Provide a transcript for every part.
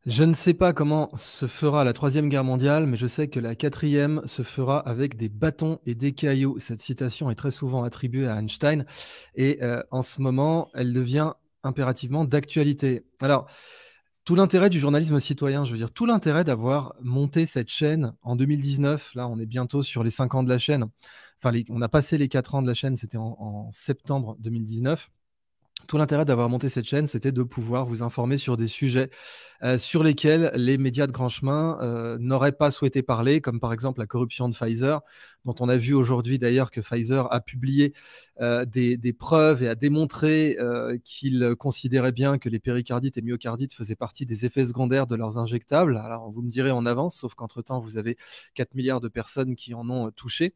Je ne sais pas comment se fera la Troisième Guerre mondiale, mais je sais que la quatrième se fera avec des bâtons et des cailloux. Cette citation est très souvent attribuée à Einstein et en ce moment, elle devient impérativement d'actualité. Alors, tout l'intérêt du journalisme citoyen, je veux dire, tout l'intérêt d'avoir monté cette chaîne en 2019, là on est bientôt sur les 5 ans de la chaîne, enfin on a passé les 4 ans de la chaîne, c'était en septembre 2019. Tout l'intérêt d'avoir monté cette chaîne, c'était de pouvoir vous informer sur des sujets sur lesquels les médias de grand chemin n'auraient pas souhaité parler, comme par exemple la corruption de Pfizer, dont on a vu aujourd'hui d'ailleurs que Pfizer a publié des preuves et a démontré qu'il considérait bien que les péricardites et myocardites faisaient partie des effets secondaires de leurs injectables. Alors vous me direz en avance, sauf qu'entre-temps, vous avez 4 milliards de personnes qui en ont touché.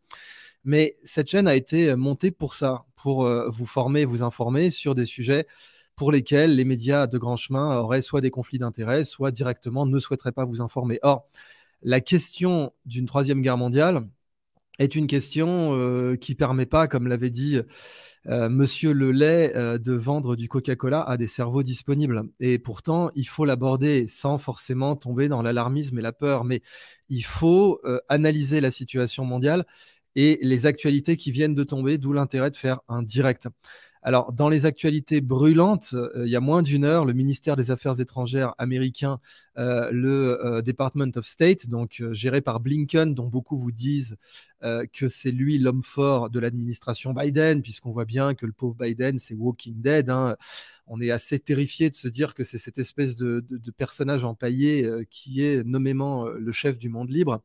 Mais cette chaîne a été montée pour ça, pour vous former, vous informer sur des sujets pour lesquels les médias de grand chemin auraient soit des conflits d'intérêts, soit directement ne souhaiteraient pas vous informer. Or, la question d'une troisième guerre mondiale est une question qui ne permet pas, comme l'avait dit Monsieur Lelay, de vendre du Coca-Cola à des cerveaux disponibles. Et pourtant, il faut l'aborder sans forcément tomber dans l'alarmisme et la peur. Mais il faut analyser la situation mondiale et les actualités qui viennent de tomber, d'où l'intérêt de faire un direct. Alors, dans les actualités brûlantes, il y a moins d'une heure, le ministère des Affaires étrangères américain, le Department of State, donc géré par Blinken, dont beaucoup vous disent que c'est lui l'homme fort de l'administration Biden, puisqu'on voit bien que le pauvre Biden, c'est Walking Dead, hein. On est assez terrifié de se dire que c'est cette espèce de personnage empaillé qui est nommément le chef du monde libre.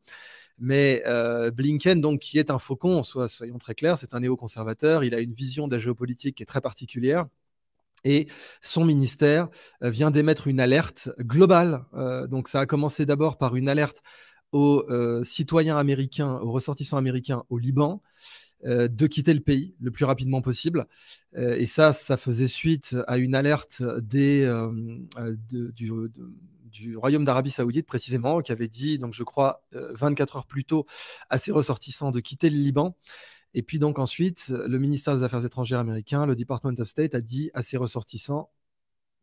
Mais Blinken, donc, qui est un faucon, soyons très clairs, c'est un néoconservateur, il a une vision de la géopolitique qui est très particulière. Et son ministère vient d'émettre une alerte globale. Donc ça a commencé d'abord par une alerte aux citoyens américains, aux ressortissants américains au Liban, de quitter le pays le plus rapidement possible. Et ça faisait suite à une alerte du Royaume d'Arabie Saoudite précisément, qui avait dit, donc je crois 24 heures plus tôt, à ses ressortissants de quitter le Liban. Et puis donc ensuite, le ministère des Affaires étrangères américain, le Department of State, a dit à ses ressortissants,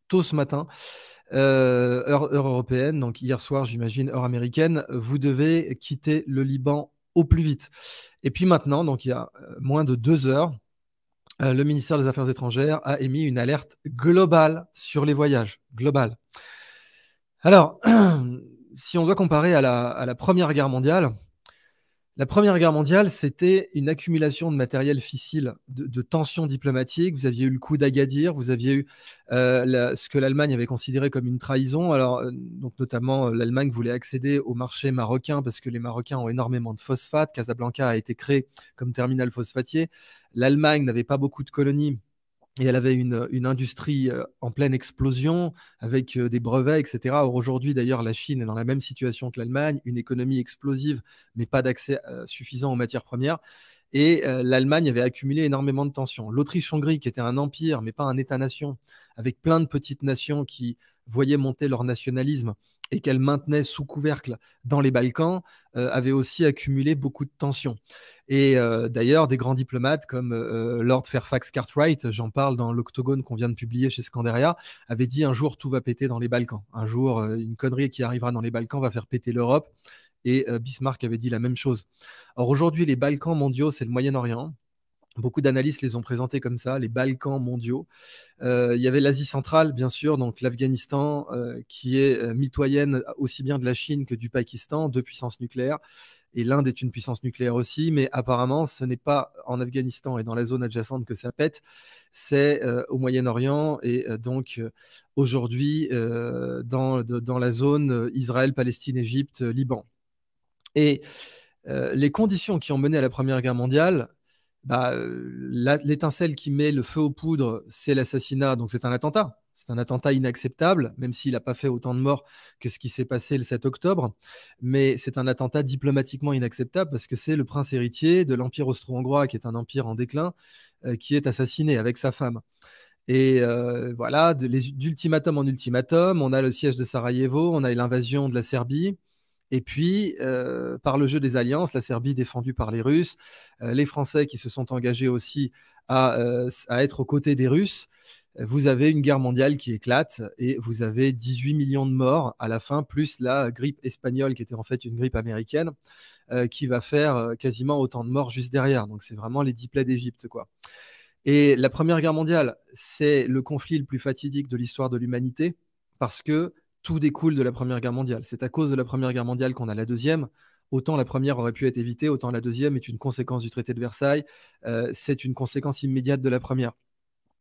tôt ce matin, heure européenne, donc hier soir, j'imagine, heure américaine, vous devez quitter le Liban au plus vite. Et puis maintenant, donc il y a moins de 2 heures, le ministère des Affaires étrangères a émis une alerte globale sur les voyages. Globale. Alors, si on doit comparer à la Première Guerre mondiale, la Première Guerre mondiale, c'était une accumulation de matériel fissile, de tensions diplomatiques. Vous aviez eu le coup d'Agadir, vous aviez eu ce que l'Allemagne avait considéré comme une trahison. Alors, donc notamment, l'Allemagne voulait accéder au marché marocain parce que les Marocains ont énormément de phosphate. Casablanca a été créé comme terminal phosphatier. L'Allemagne n'avait pas beaucoup de colonies. Et elle avait une industrie en pleine explosion, avec des brevets, etc. Or, aujourd'hui, d'ailleurs, la Chine est dans la même situation que l'Allemagne, une économie explosive, mais pas d'accès suffisant aux matières premières. Et l'Allemagne avait accumulé énormément de tensions. L'Autriche-Hongrie, qui était un empire, mais pas un État-nation, avec plein de petites nations qui voyaient monter leur nationalisme et qu'elles maintenaient sous couvercle dans les Balkans, avait aussi accumulé beaucoup de tensions. Et d'ailleurs, des grands diplomates comme Lord Fairfax Cartwright, j'en parle dans l'Octogone qu'on vient de publier chez Scandaria, avait dit un jour tout va péter dans les Balkans. Un jour, une connerie qui arrivera dans les Balkans va faire péter l'Europe. Et Bismarck avait dit la même chose. Or aujourd'hui, les Balkans mondiaux, c'est le Moyen-Orient. Beaucoup d'analystes les ont présentés comme ça, les Balkans mondiaux. Il y avait l'Asie centrale, bien sûr, donc l'Afghanistan, qui est mitoyenne aussi bien de la Chine que du Pakistan, deux puissances nucléaires. Et l'Inde est une puissance nucléaire aussi, mais apparemment, ce n'est pas en Afghanistan et dans la zone adjacente que ça pète, c'est au Moyen-Orient et donc aujourd'hui dans la zone Israël, Palestine, Égypte, Liban. Et les conditions qui ont mené à la Première Guerre mondiale, bah, l'étincelle qui met le feu aux poudres, c'est l'assassinat, donc c'est un attentat. C'est un attentat inacceptable, même s'il n'a pas fait autant de morts que ce qui s'est passé le 7 octobre. Mais c'est un attentat diplomatiquement inacceptable parce que c'est le prince héritier de l'Empire austro-hongrois, qui est un empire en déclin, qui est assassiné avec sa femme. Et voilà, d'ultimatum en ultimatum, on a le siège de Sarajevo, on a l'invasion de la Serbie. Et puis, par le jeu des alliances, la Serbie défendue par les Russes, les Français qui se sont engagés aussi à être aux côtés des Russes. vous avez une guerre mondiale qui éclate et vous avez 18 millions de morts à la fin, plus la grippe espagnole qui était en fait une grippe américaine, qui va faire quasiment autant de morts juste derrière. Donc c'est vraiment les 10 plaies d'Égypte, quoi. Et la Première Guerre mondiale, c'est le conflit le plus fatidique de l'histoire de l'humanité parce que tout découle de la Première Guerre mondiale. C'est à cause de la Première Guerre mondiale qu'on a la deuxième. Autant la première aurait pu être évitée, autant la deuxième est une conséquence du traité de Versailles. C'est une conséquence immédiate de la première.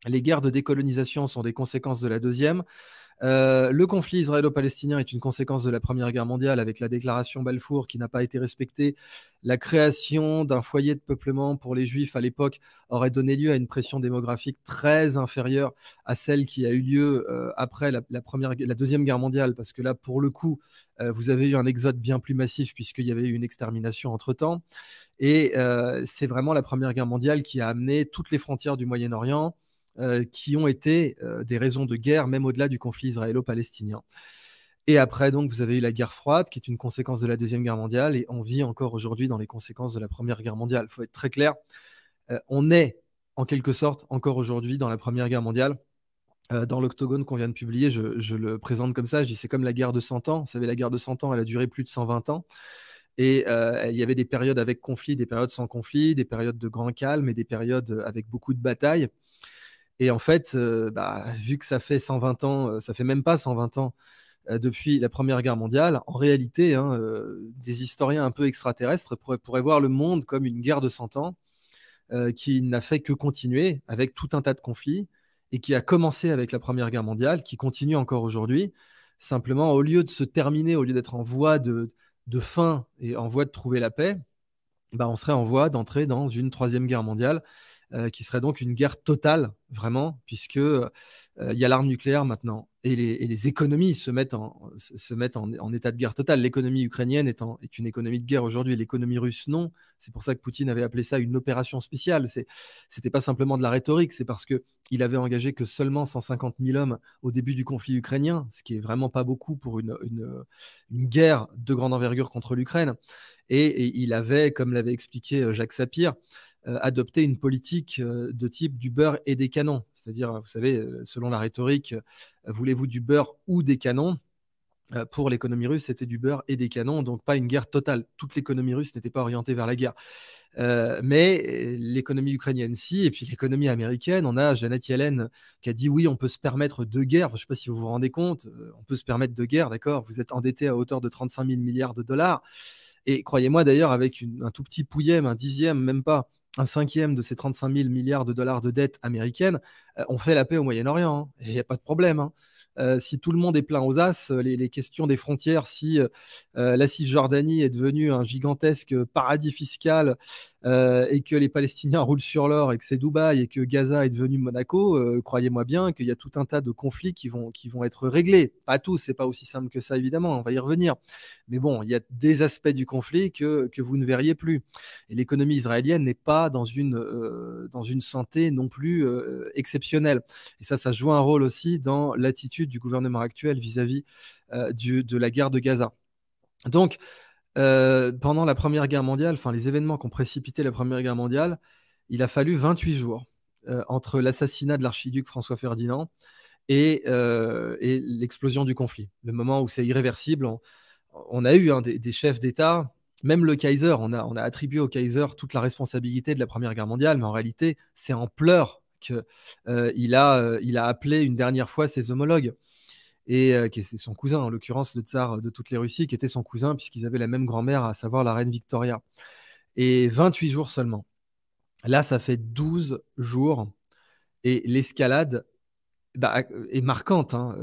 Les guerres de décolonisation sont des conséquences de la deuxième. Le conflit israélo-palestinien est une conséquence de la Première Guerre mondiale avec la déclaration Balfour qui n'a pas été respectée. La création d'un foyer de peuplement pour les Juifs à l'époque aurait donné lieu à une pression démographique très inférieure à celle qui a eu lieu après la Deuxième Guerre mondiale, parce que là, pour le coup, vous avez eu un exode bien plus massif puisqu'il y avait eu une extermination entre-temps. Et c'est vraiment la Première Guerre mondiale qui a amené toutes les frontières du Moyen-Orient qui ont été des raisons de guerre, même au-delà du conflit israélo-palestinien. Et après, donc, vous avez eu la guerre froide, qui est une conséquence de la Deuxième Guerre mondiale, et on vit encore aujourd'hui dans les conséquences de la Première Guerre mondiale. Il faut être très clair, on est, en quelque sorte, encore aujourd'hui dans la Première Guerre mondiale. Dans l'Octogone qu'on vient de publier, je le présente comme ça, je dis c'est comme la guerre de 100 ans. Vous savez, la guerre de 100 ans, elle a duré plus de 120 ans. Et il y avait des périodes avec conflit, des périodes sans conflit, des périodes de grand calme et des périodes avec beaucoup de batailles. Et en fait, vu que ça fait 120 ans, ça fait même pas 120 ans depuis la Première Guerre mondiale, en réalité, hein, des historiens un peu extraterrestres pourraient voir le monde comme une guerre de 100 ans qui n'a fait que continuer avec tout un tas de conflits et qui a commencé avec la Première Guerre mondiale, qui continue encore aujourd'hui. Simplement, au lieu de se terminer, au lieu d'être en voie de fin et en voie de trouver la paix, on serait en voie d'entrer dans une troisième guerre mondiale qui serait donc une guerre totale, vraiment, puisque il y a l'arme nucléaire maintenant et les économies se mettent en état de guerre totale. L'économie ukrainienne est une économie de guerre aujourd'hui, l'économie russe non. C'est pour ça que Poutine avait appelé ça une opération spéciale. C'était pas simplement de la rhétorique, c'est parce que il avait engagé que seulement 150 000 hommes au début du conflit ukrainien, ce qui est vraiment pas beaucoup pour une guerre de grande envergure contre l'Ukraine. Et il avait, comme l'avait expliqué Jacques Sapir, adopté une politique de type du beurre et des canons. C'est-à-dire, vous savez, selon la rhétorique, voulez-vous du beurre ou des canons? Pour l'économie russe, c'était du beurre et des canons, donc pas une guerre totale. Toute l'économie russe n'était pas orientée vers la guerre. Mais l'économie ukrainienne, si, et puis l'économie américaine, on a Janet Yellen qui a dit oui, on peut se permettre deux guerres. Je ne sais pas si vous vous rendez compte, on peut se permettre deux guerres, d'accord? Vous êtes endetté à hauteur de 35 000 milliards de dollars. Et croyez-moi d'ailleurs, avec un tout petit pouillème, un dixième, même pas, un cinquième de ces 35 000 milliards de dollars de dette américaine, on fait la paix au Moyen-Orient. Hein, et il n'y a pas de problème. Hein. Si tout le monde est plein aux as, les questions des frontières, si la Cisjordanie est devenue un gigantesque paradis fiscal et que les Palestiniens roulent sur l'or et que c'est Dubaï et que Gaza est devenu Monaco, croyez-moi bien qu'il y a tout un tas de conflits qui vont être réglés. Pas tous, c'est pas aussi simple que ça évidemment, on va y revenir. Mais bon, il y a des aspects du conflit que vous ne verriez plus. Et l'économie israélienne n'est pas dans une santé non plus exceptionnelle. Et ça joue un rôle aussi dans l'attitude du gouvernement actuel vis-à-vis de la guerre de Gaza. Donc, pendant la Première Guerre mondiale, enfin les événements qui ont précipité la Première Guerre mondiale, il a fallu 28 jours entre l'assassinat de l'archiduc François Ferdinand et l'explosion du conflit. Le moment où c'est irréversible, on a eu des chefs d'État, même le Kaiser, on a attribué au Kaiser toute la responsabilité de la Première Guerre mondiale, mais en réalité, c'est en pleurs qu'il a appelé une dernière fois ses homologues. Et c'est son cousin, en l'occurrence le tsar de toutes les Russies, qui était son cousin, puisqu'ils avaient la même grand-mère, à savoir la reine Victoria. Et 28 jours seulement. Là, ça fait 12 jours. Et l'escalade est marquante. Hein.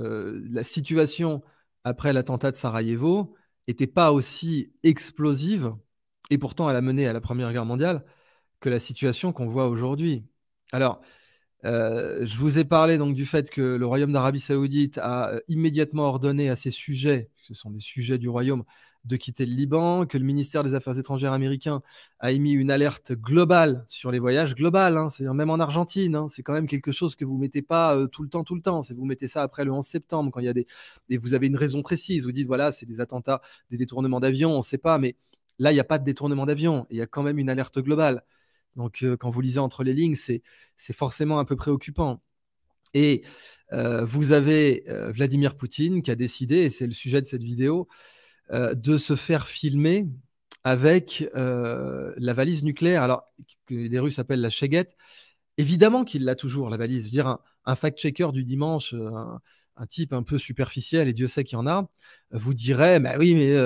La situation après l'attentat de Sarajevo n'était pas aussi explosive, et pourtant elle a mené à la Première Guerre mondiale, que la situation qu'on voit aujourd'hui. Alors, je vous ai parlé donc du fait que le Royaume d'Arabie Saoudite a immédiatement ordonné à ses sujets, ce sont des sujets du Royaume, de quitter le Liban, que le ministère des Affaires étrangères américain a émis une alerte globale sur les voyages, globale, hein, c'est-à-dire même en Argentine, hein, c'est quand même quelque chose que vous ne mettez pas tout le temps, c'est vous mettez ça après le 11 septembre, quand il y a et vous avez une raison précise, vous dites voilà, c'est des attentats, des détournements d'avions, on ne sait pas, mais là, il n'y a pas de détournement d'avion, il y a quand même une alerte globale. Donc, quand vous lisez entre les lignes, c'est forcément un peu préoccupant. Et vous avez Vladimir Poutine qui a décidé, et c'est le sujet de cette vidéo, de se faire filmer avec la valise nucléaire, alors que les Russes appellent la Cheguette. Évidemment qu'il l'a toujours, la valise. Je veux dire, un fact-checker du dimanche, un type un peu superficiel, et Dieu sait qu'il y en a, vous dirait, bah oui, mais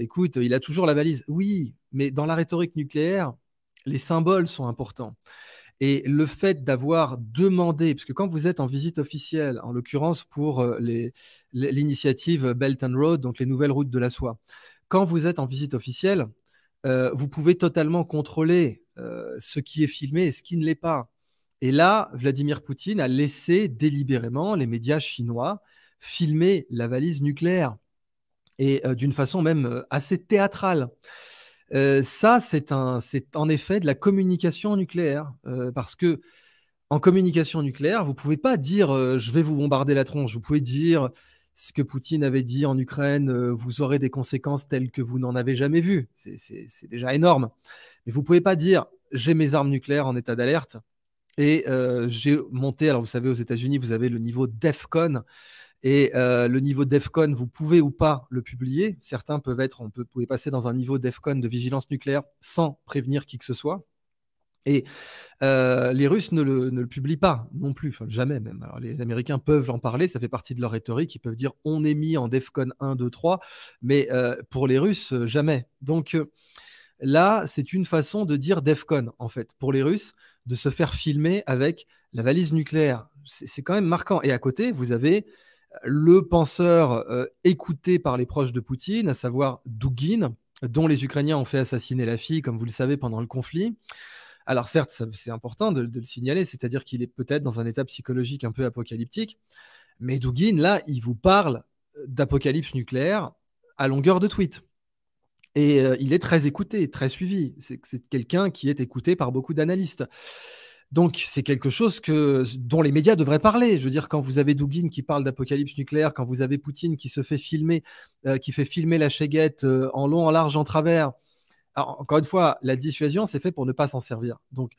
écoute, il a toujours la valise. Oui, mais dans la rhétorique nucléaire, les symboles sont importants. Et le fait d'avoir demandé, parce que quand vous êtes en visite officielle, en l'occurrence pour l'initiative Belt and Road, donc les nouvelles routes de la soie, quand vous êtes en visite officielle, vous pouvez totalement contrôler ce qui est filmé et ce qui ne l'est pas. Et là, Vladimir Poutine a laissé délibérément les médias chinois filmer la valise nucléaire, et d'une façon même assez théâtrale. Ça, c'est en effet de la communication nucléaire, parce que en communication nucléaire, vous ne pouvez pas dire je vais vous bombarder la tronche. Vous pouvez dire ce que Poutine avait dit en Ukraine, vous aurez des conséquences telles que vous n'en avez jamais vues. C'est déjà énorme. Mais vous ne pouvez pas dire j'ai mes armes nucléaires en état d'alerte et j'ai monté. Alors, vous savez, aux États-Unis, vous avez le niveau DEFCON. Et le niveau DEFCON, vous pouvez ou pas le publier. Certains peuvent être, pouvez passer dans un niveau DEFCON de vigilance nucléaire sans prévenir qui que ce soit. Et les Russes ne le publient pas non plus, enfin, jamais même. Alors, les Américains peuvent en parler, ça fait partie de leur rhétorique. Ils peuvent dire on est mis en DEFCON 1, 2, 3, mais pour les Russes, jamais. Donc là, c'est une façon de dire DEFCON, en fait, pour les Russes, de se faire filmer avec la valise nucléaire. C'est quand même marquant. Et à côté, vous avez le penseur écouté par les proches de Poutine, à savoir Douguine, dont les Ukrainiens ont fait assassiner la fille, comme vous le savez, pendant le conflit. Alors certes, c'est important de le signaler, c'est-à-dire qu'il est peut-être dans un état psychologique un peu apocalyptique, mais Douguine, là, il vous parle d'apocalypse nucléaire à longueur de tweet. Et il est très écouté, très suivi. C'est quelqu'un qui est écouté par beaucoup d'analystes. Donc, c'est quelque chose dont les médias devraient parler. Je veux dire, quand vous avez Douguine qui parle d'apocalypse nucléaire, quand vous avez Poutine qui se fait filmer, qui fait filmer la Cheguette en long, en large, en travers. Alors, encore une fois, la dissuasion, c'est fait pour ne pas s'en servir. Donc,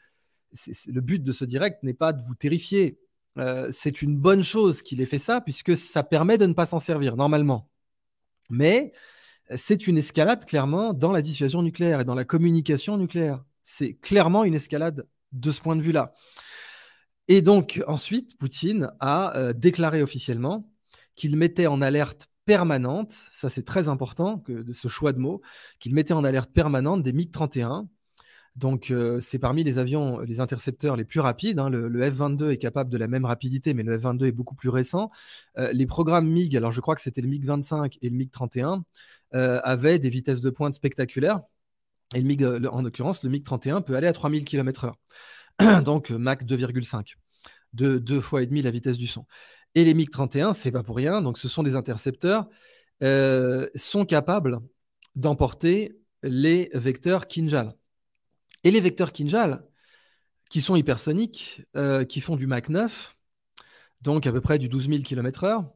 le but de ce direct n'est pas de vous terrifier. C'est une bonne chose qu'il ait fait ça, puisque ça permet de ne pas s'en servir, normalement. Mais c'est une escalade, clairement, dans la dissuasion nucléaire et dans la communication nucléaire. C'est clairement une escalade de ce point de vue-là. Et donc, ensuite, Poutine a déclaré officiellement qu'il mettait en alerte permanente, ça c'est très important de ce choix de mots, qu'il mettait en alerte permanente des MiG-31. Donc, c'est parmi les avions, les intercepteurs les plus rapides. Hein. Le F-22 est capable de la même rapidité, mais le F-22 est beaucoup plus récent. Les programmes MiG, alors je crois que c'était le MiG-25 et le MiG-31, avaient des vitesses de pointe spectaculaires. Et le MiG, en l'occurrence, le MiG-31 peut aller à 3000 km/h. Donc Mach 2,5, deux fois et demi la vitesse du son. Et les MiG-31, c'est pas pour rien, donc ce sont des intercepteurs, sont capables d'emporter les vecteurs Kinjal. Et les vecteurs Kinjal, qui sont hypersoniques, qui font du Mach 9, donc à peu près du 12 000 km/h,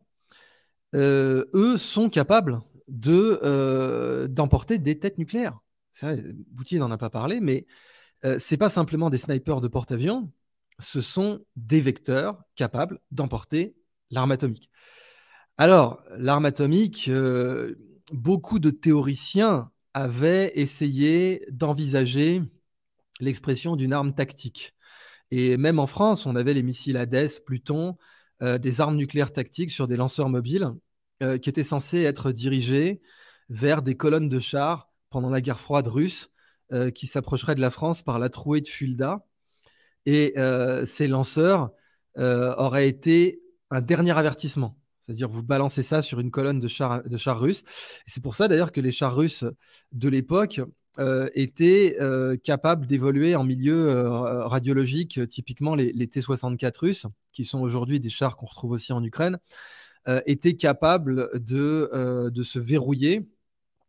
eux sont capables d'emporter des têtes nucléaires. C'est vrai, Poutine n'en a pas parlé, mais c'est pas simplement des snipers de porte-avions, ce sont des vecteurs capables d'emporter l'arme atomique. Alors, l'arme atomique, beaucoup de théoriciens avaient essayé d'envisager l'expression d'une arme tactique. Et même en France, on avait les missiles Hades, Pluton, des armes nucléaires tactiques sur des lanceurs mobiles qui étaient censés être dirigés vers des colonnes de chars pendant la guerre froide russe qui s'approcherait de la France par la trouée de Fulda. Et ces lanceurs auraient été un dernier avertissement. C'est-à-dire, vous balancez ça sur une colonne de chars russes. Et c'est pour ça, d'ailleurs, que les chars russes de l'époque étaient capables d'évoluer en milieu radiologique, typiquement les T-64 russes, qui sont aujourd'hui des chars qu'on retrouve aussi en Ukraine, étaient capables de se verrouiller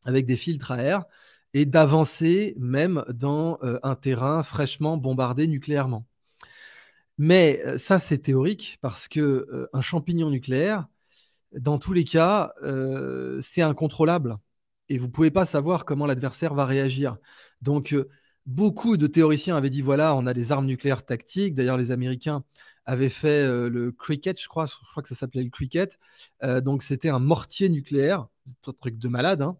avec des filtres à air et d'avancer même dans un terrain fraîchement bombardé nucléairement. Mais ça, c'est théorique parce que un champignon nucléaire, dans tous les cas, c'est incontrôlable et vous ne pouvez pas savoir comment l'adversaire va réagir. Donc, beaucoup de théoriciens avaient dit voilà, on a des armes nucléaires tactiques. D'ailleurs, les Américains avait fait le Cricket, je crois que ça s'appelait le Cricket. Donc c'était un mortier nucléaire, c'est un truc de malade, hein.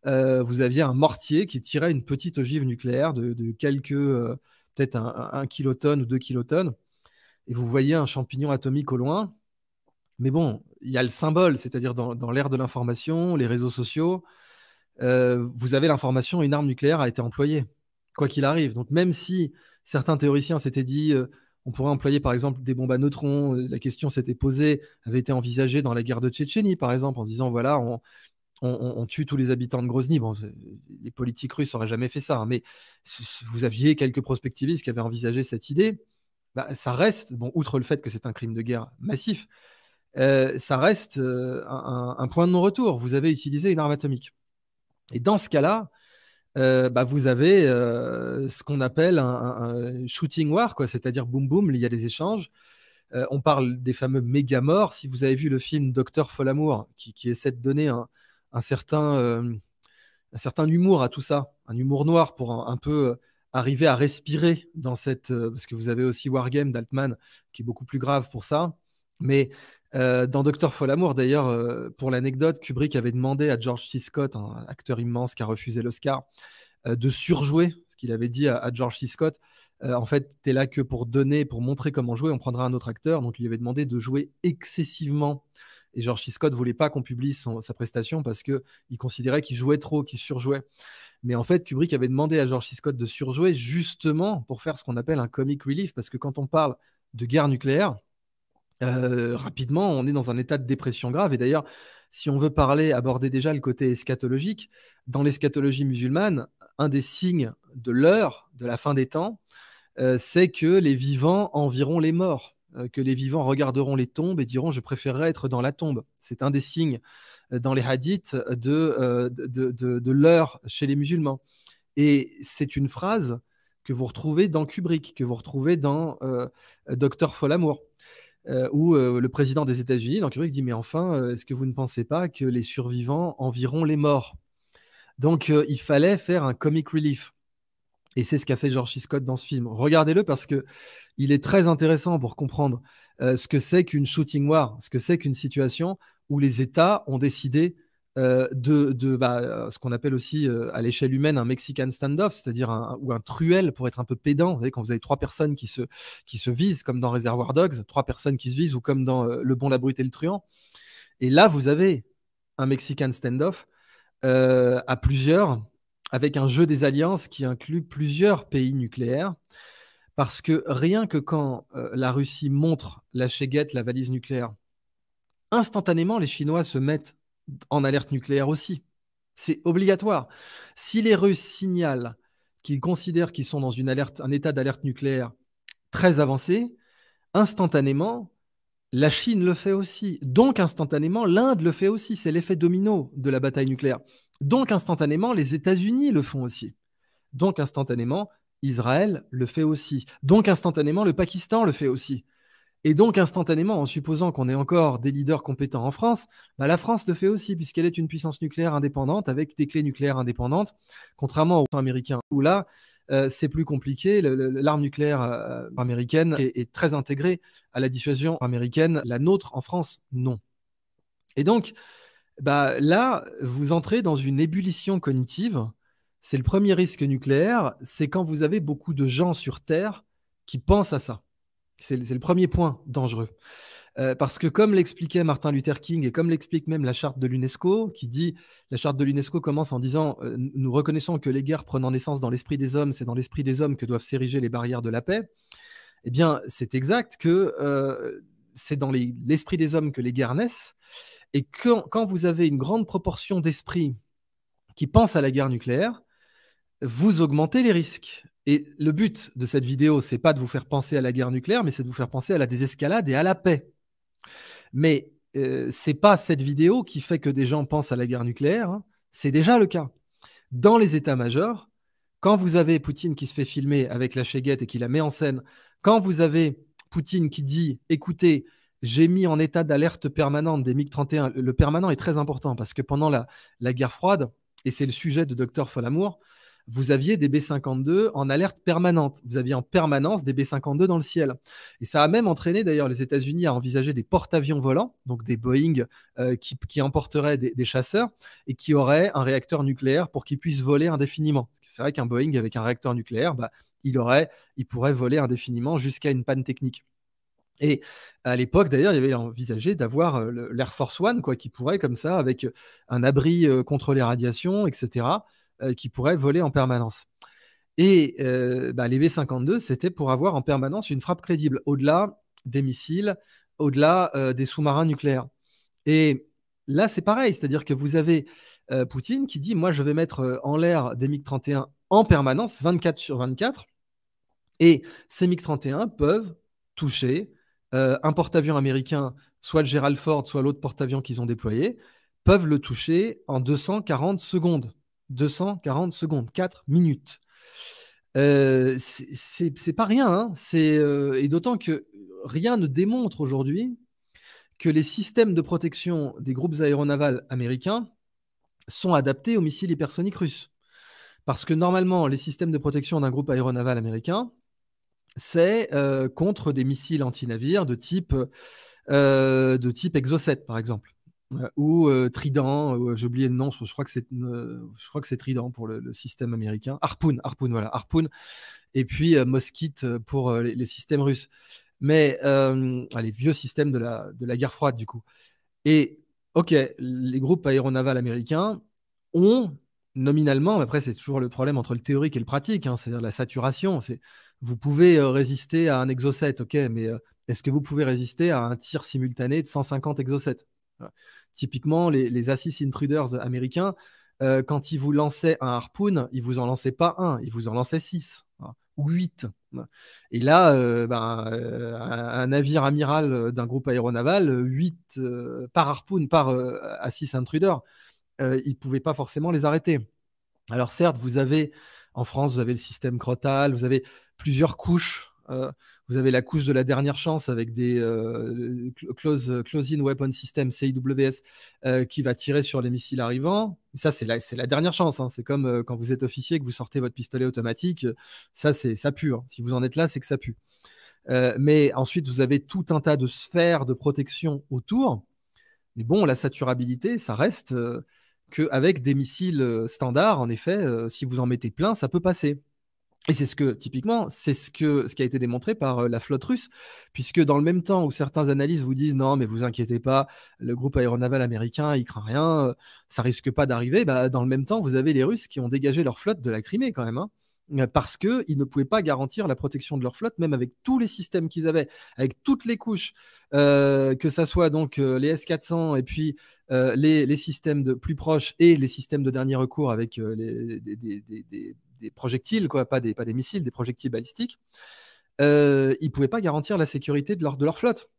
Vous aviez un mortier qui tirait une petite ogive nucléaire de quelques, peut-être un kilotonne ou 2 kilotonnes, et vous voyez un champignon atomique au loin. Mais bon, il y a le symbole, c'est-à-dire dans l'ère de l'information, les réseaux sociaux, vous avez l'information, une arme nucléaire a été employée, quoi qu'il arrive. Donc même si certains théoriciens s'étaient dit, on pourrait employer par exemple des bombes à neutrons, la question s'était posée, avait été envisagée dans la guerre de Tchétchénie, par exemple, en se disant, voilà, on tue tous les habitants de Grozny. Bon, les politiques russes n'auraient jamais fait ça, hein, mais vous aviez quelques prospectivistes qui avaient envisagé cette idée. Bah, ça reste, bon, outre le fait que c'est un crime de guerre massif, ça reste un point de non-retour. Vous avez utilisé une arme atomique. Et dans ce cas-là, bah, vous avez ce qu'on appelle un shooting war, quoi, c'est-à-dire boum boum, il y a des échanges. On parle des fameux méga morts. Si vous avez vu le film Docteur Folamour, qui essaie de donner un certain humour à tout ça, un humour noir pour un peu arriver à respirer dans cette. Parce que vous avez aussi Wargame d'Altman, qui est beaucoup plus grave pour ça. Mais dans Docteur Folamour, d'ailleurs, pour l'anecdote, Kubrick avait demandé à George C. Scott, un acteur immense qui a refusé l'Oscar, de surjouer, ce qu'il avait dit à George C. Scott. En fait, tu es là que pour donner, pour montrer comment jouer, on prendra un autre acteur. Donc, il lui avait demandé de jouer excessivement. Et George C. Scott voulait pas qu'on publie sa prestation parce qu'il considérait qu'il jouait trop, qu'il surjouait. Mais en fait, Kubrick avait demandé à George C. Scott de surjouer justement pour faire ce qu'on appelle un comic relief, parce que quand on parle de guerre nucléaire, rapidement, on est dans un état de dépression grave. Et d'ailleurs, si on veut aborder déjà le côté eschatologique, dans l'eschatologie musulmane, un des signes de l'heure, de la fin des temps, c'est que les vivants environt les morts, que les vivants regarderont les tombes et diront je préférerais être dans la tombe. C'est un des signes dans les hadiths de l'heure chez les musulmans. Et c'est une phrase que vous retrouvez dans Kubrick, que vous retrouvez dans Docteur Folamour, où le président des États-Unis, dans Kubrick, dit mais enfin, est-ce que vous ne pensez pas que les survivants environt les morts? Donc il fallait faire un comic relief. Et c'est ce qu'a fait George C. Scott dans ce film. Regardez-le parce que il est très intéressant pour comprendre ce que c'est qu'une shooting war, ce que c'est qu'une situation où les États ont décidé ce qu'on appelle aussi à l'échelle humaine un Mexican standoff, c'est-à-dire ou un truel pour être un peu pédant. Vous savez, quand vous avez trois personnes qui se visent, comme dans Reservoir Dogs, trois personnes qui se visent, ou comme dans Le Bon, la Brute et le Truand. Et là, vous avez un Mexican standoff à plusieurs, avec un jeu des alliances qui inclut plusieurs pays nucléaires, parce que rien que quand la Russie montre la chéguette, la valise nucléaire, instantanément, les Chinois se mettent en alerte nucléaire aussi. C'est obligatoire. Si les Russes signalent qu'ils considèrent qu'ils sont dans un état d'alerte nucléaire très avancé, instantanément, la Chine le fait aussi. Donc, instantanément, l'Inde le fait aussi. C'est l'effet domino de la bataille nucléaire. Donc, instantanément, les États-Unis le font aussi. Donc, instantanément, Israël le fait aussi. Donc, instantanément, le Pakistan le fait aussi. Et donc, instantanément, en supposant qu'on ait encore des leaders compétents en France, bah, la France le fait aussi, puisqu'elle est une puissance nucléaire indépendante, avec des clés nucléaires indépendantes, contrairement aux Américains, où là, c'est plus compliqué. L'arme nucléaire américaine est très intégrée à la dissuasion américaine. La nôtre, en France, non. Et donc, bah, là, vous entrez dans une ébullition cognitive. C'est le premier risque nucléaire, c'est quand vous avez beaucoup de gens sur Terre qui pensent à ça. C'est le premier point dangereux. Parce que comme l'expliquait Martin Luther King et comme l'explique même la charte de l'UNESCO, qui dit, la charte de l'UNESCO commence en disant nous reconnaissons que les guerres prenant naissance dans l'esprit des hommes, c'est dans l'esprit des hommes que doivent s'ériger les barrières de la paix. Eh bien, c'est exact que c'est dans l'esprit des hommes que les guerres naissent. Et quand vous avez une grande proportion d'esprits qui pensent à la guerre nucléaire, vous augmentez les risques. Et le but de cette vidéo, c'est pas de vous faire penser à la guerre nucléaire, mais c'est de vous faire penser à la désescalade et à la paix. Mais c'est pas cette vidéo qui fait que des gens pensent à la guerre nucléaire, hein. C'est déjà le cas. Dans les états-majors, quand vous avez Poutine qui se fait filmer avec la chéguette et qui la met en scène, quand vous avez Poutine qui dit « Écoutez, j'ai mis en état d'alerte permanente des MiG-31 », le permanent est très important parce que pendant la guerre froide, et c'est le sujet de Docteur Folamour, vous aviez des B-52 en alerte permanente. Vous aviez en permanence des B-52 dans le ciel. Et ça a même entraîné d'ailleurs les États-Unis à envisager des porte-avions volants, donc des Boeing qui emporteraient des chasseurs et qui auraient un réacteur nucléaire pour qu'ils puissent voler indéfiniment. Parce que c'est vrai qu'un Boeing avec un réacteur nucléaire, il pourrait voler indéfiniment jusqu'à une panne technique. Et à l'époque, d'ailleurs, il y avait envisagé d'avoir l'Air Force One, quoi, qui pourrait, comme ça, avec un abri contre les radiations, etc., qui pourrait voler en permanence. Et les B-52, c'était pour avoir en permanence une frappe crédible, au-delà des missiles, au-delà des sous-marins nucléaires. Et là, c'est pareil, c'est-à-dire que vous avez Poutine qui dit, moi, je vais mettre en l'air des MiG-31 en permanence, 24/24, et ces MiG-31 peuvent toucher un porte-avions américain, soit le Gerald Ford, soit l'autre porte-avions qu'ils ont déployé, peuvent le toucher en 240 secondes. 240 secondes, 4 minutes. C'est pas rien, hein. Et d'autant que rien ne démontre aujourd'hui que les systèmes de protection des groupes aéronavals américains sont adaptés aux missiles hypersoniques russes. Parce que normalement, les systèmes de protection d'un groupe aéronaval américain, c'est contre des missiles anti-navires de type Exocet, par exemple. Ou Trident, j'ai oublié le nom, je crois que c'est Trident pour le système américain. Harpoon, voilà, Harpoon. Et puis Mosquite pour les systèmes russes. Mais les vieux systèmes de la guerre froide, du coup. Et, ok, les groupes aéronavals américains ont nominalement, mais après c'est toujours le problème entre le théorique et le pratique, hein, c'est-à-dire la saturation. Vous pouvez résister à un exocet, ok, mais est-ce que vous pouvez résister à un tir simultané de 150 exocets? Typiquement, les Assis Intruders américains, quand ils vous lançaient un Harpoon, ils vous en lançaient pas un, ils vous en lançaient 6 ou 8. Et là, un navire amiral d'un groupe aéronaval, 8 par Harpoon, par Assis Intruder, ils ne pouvaient pas forcément les arrêter. Alors certes, en France, vous avez le système Crotal, vous avez plusieurs couches. Vous avez la couche de la dernière chance avec des Close-in Weapon System, CIWS, qui va tirer sur les missiles arrivants. Ça, c'est la dernière chance, hein. C'est comme quand vous êtes officier, que vous sortez votre pistolet automatique. Ça pue, hein. Si vous en êtes là, c'est que ça pue. Mais ensuite, vous avez tout un tas de sphères de protection autour. Mais bon, la saturabilité, ça reste qu'avec des missiles standards, en effet, si vous en mettez plein, ça peut passer. Et typiquement, c'est ce qui a été démontré par la flotte russe, puisque dans le même temps où certains analystes vous disent non, mais vous inquiétez pas, le groupe aéronaval américain, il craint rien, ça risque pas d'arriver, dans le même temps, vous avez les Russes qui ont dégagé leur flotte de la Crimée quand même, hein, parce qu'ils ne pouvaient pas garantir la protection de leur flotte, même avec tous les systèmes qu'ils avaient, avec toutes les couches, que ça soit donc les S-400 et puis les systèmes plus proches et les systèmes de dernier recours avec des projectiles, quoi, pas des missiles, des projectiles balistiques, ils ne pouvaient pas garantir la sécurité de leur flotte.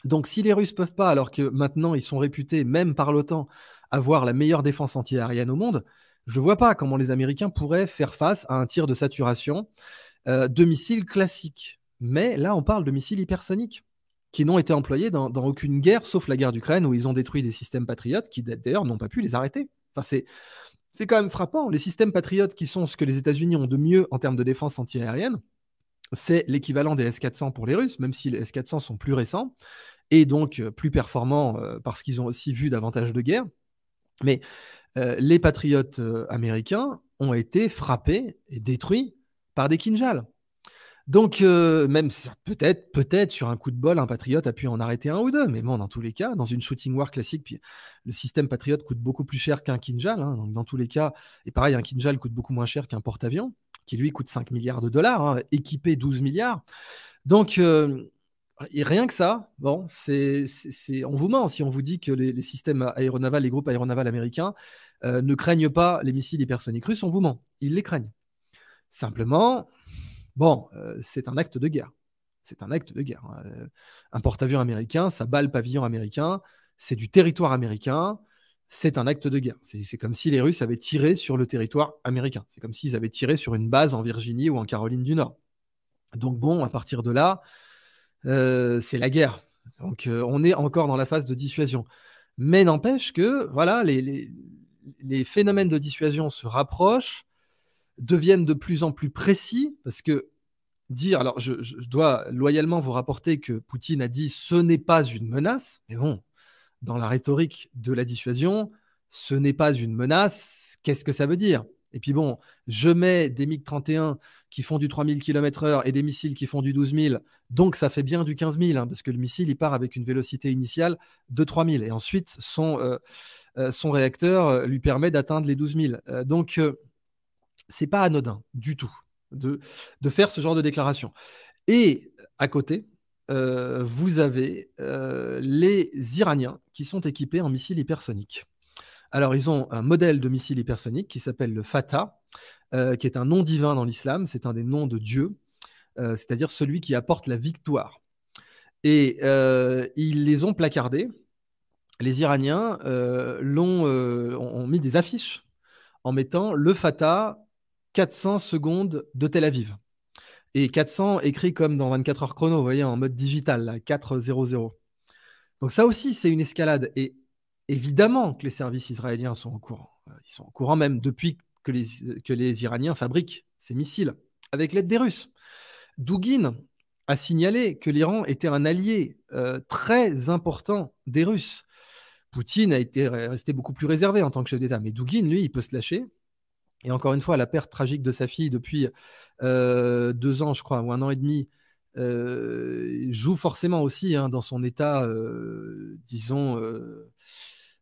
Donc si les Russes peuvent pas, alors que maintenant ils sont réputés, même par l'OTAN, avoir la meilleure défense antiaérienne au monde, je ne vois pas comment les Américains pourraient faire face à un tir de saturation de missiles classiques. Mais là, on parle de missiles hypersoniques qui n'ont été employés dans aucune guerre, sauf la guerre d'Ukraine, où ils ont détruit des systèmes patriotes qui, d'ailleurs, n'ont pas pu les arrêter. Enfin, c'est quand même frappant. Les systèmes patriotes, qui sont ce que les États-Unis ont de mieux en termes de défense antiaérienne, c'est l'équivalent des S-400 pour les Russes, même si les S-400 sont plus récents et donc plus performants parce qu'ils ont aussi vu davantage de guerres. Mais les patriotes américains ont été frappés et détruits par des Kinjal. Donc, même peut-être sur un coup de bol, un patriote a pu en arrêter un ou deux. Mais bon, dans tous les cas, dans une shooting war classique, puis le système patriote coûte beaucoup plus cher qu'un Kinjal, hein. Donc, dans tous les cas, et pareil, un Kinjal coûte beaucoup moins cher qu'un porte-avions, qui lui coûte 5 milliards de dollars, hein, équipé 12 milliards. Donc, et rien que ça, bon, on vous ment si on vous dit que les systèmes aéronavals, les groupes aéronavals américains ne craignent pas les missiles hypersoniques russes, on vous ment. Ils les craignent. Simplement, bon, c'est un acte de guerre. C'est un acte de guerre. Un porte-avions américain, ça bat le pavillon américain, c'est du territoire américain, c'est un acte de guerre. C'est comme si les Russes avaient tiré sur le territoire américain. C'est comme s'ils avaient tiré sur une base en Virginie ou en Caroline du Nord. Donc bon, à partir de là, c'est la guerre. Donc on est encore dans la phase de dissuasion. Mais n'empêche que voilà, les phénomènes de dissuasion se rapprochent. deviennent de plus en plus précis, parce que dire, alors je dois loyalement vous rapporter que Poutine a dit ce n'est pas une menace, mais bon, dans la rhétorique de la dissuasion, ce n'est pas une menace, qu'est-ce que ça veut dire? Et puis bon, je mets des MiG-31 qui font du 3000 km/h et des missiles qui font du 12 000, donc ça fait bien du 15 000, hein, parce que le missile, il part avec une vélocité initiale de 3000, et ensuite son réacteur lui permet d'atteindre les 12 000. Donc, c'est pas anodin du tout de faire ce genre de déclaration. Et à côté, vous avez les Iraniens qui sont équipés en missiles hypersoniques. Alors, ils ont un modèle de missile hypersonique qui s'appelle le Fatah, qui est un nom divin dans l'islam. C'est un des noms de Dieu, c'est-à-dire celui qui apporte la victoire. Et ils les ont placardés. Les Iraniens ont mis des affiches en mettant le Fatah 400 secondes de Tel Aviv. Et 400 écrit comme dans 24 heures chrono, vous voyez, en mode digital, là, 400. Donc ça aussi, c'est une escalade. Et évidemment que les services israéliens sont au courant. Ils sont au courant même depuis que les Iraniens fabriquent ces missiles avec l'aide des Russes. Douguin a signalé que l'Iran était un allié très important des Russes. Poutine a été resté beaucoup plus réservé en tant que chef d'État. Mais Douguin, lui, il peut se lâcher. Et encore une fois, la perte tragique de sa fille depuis 2 ans, je crois, ou 1 an et demi, joue forcément aussi, hein, dans son état, disons,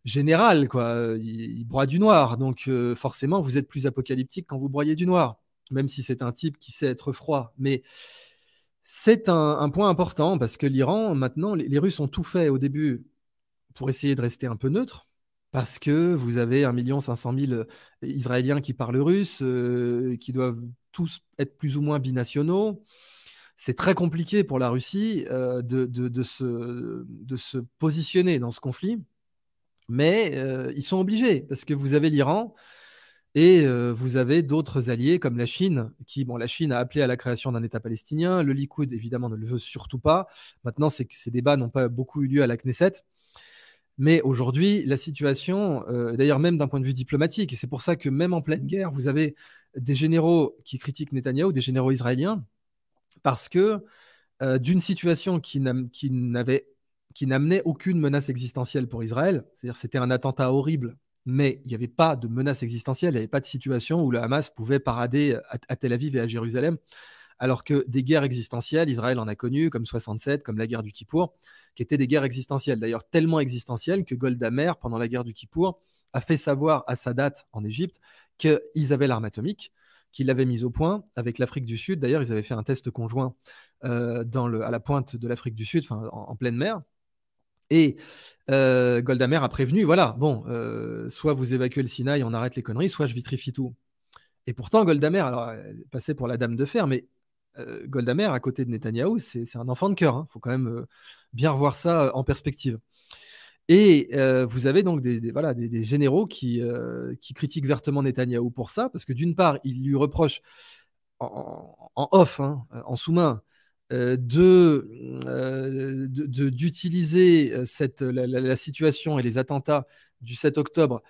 général, quoi. Il broie du noir. Donc forcément, vous êtes plus apocalyptique quand vous broyez du noir, même si c'est un type qui sait être froid. Mais c'est un point important parce que l'Iran, maintenant, les Russes ont tout fait au début pour essayer de rester un peu neutre, parce que vous avez 1,5 million Israéliens qui parlent russe, qui doivent tous être plus ou moins binationaux. C'est très compliqué pour la Russie de se positionner dans ce conflit, mais ils sont obligés, parce que vous avez l'Iran et vous avez d'autres alliés comme la Chine, la Chine a appelé à la création d'un État palestinien. Le Likoud, évidemment, ne le veut surtout pas. Maintenant, c'est que ces débats n'ont pas beaucoup eu lieu à la Knesset. Mais aujourd'hui, la situation, d'ailleurs même d'un point de vue diplomatique, et c'est pour ça que même en pleine guerre, vous avez des généraux qui critiquent Netanyahou, des généraux israéliens, parce que d'une situation qui n'amenait aucune menace existentielle pour Israël, c'est-à-dire c'était un attentat horrible, mais il n'y avait pas de menace existentielle, il n'y avait pas de situation où le Hamas pouvait parader à Tel Aviv et à Jérusalem, alors que des guerres existentielles, Israël en a connu, comme 67, comme la guerre du Kippour, qui étaient des guerres existentielles. D'ailleurs, tellement existentielles que Golda Meir, pendant la guerre du Kippour, a fait savoir à Sadat en Égypte qu'ils avaient l'arme atomique, qu'ils l'avaient mise au point avec l'Afrique du Sud. D'ailleurs, ils avaient fait un test conjoint à la pointe de l'Afrique du Sud, en pleine mer. Et Golda Meir a prévenu, voilà, bon, soit vous évacuez le Sinaï, on arrête les conneries, soit je vitrifie tout. Et pourtant, Golda Meir, alors, elle passait pour la dame de fer, mais Golda Meir, à côté de Netanyahou, c'est un enfant de cœur. Il faut quand même bien revoir ça en perspective. Et vous avez donc des généraux qui critiquent vertement Netanyahou pour ça, parce que d'une part, ils lui reprochent en off, hein, en sous-main, d'utiliser la situation et les attentats du 7 octobre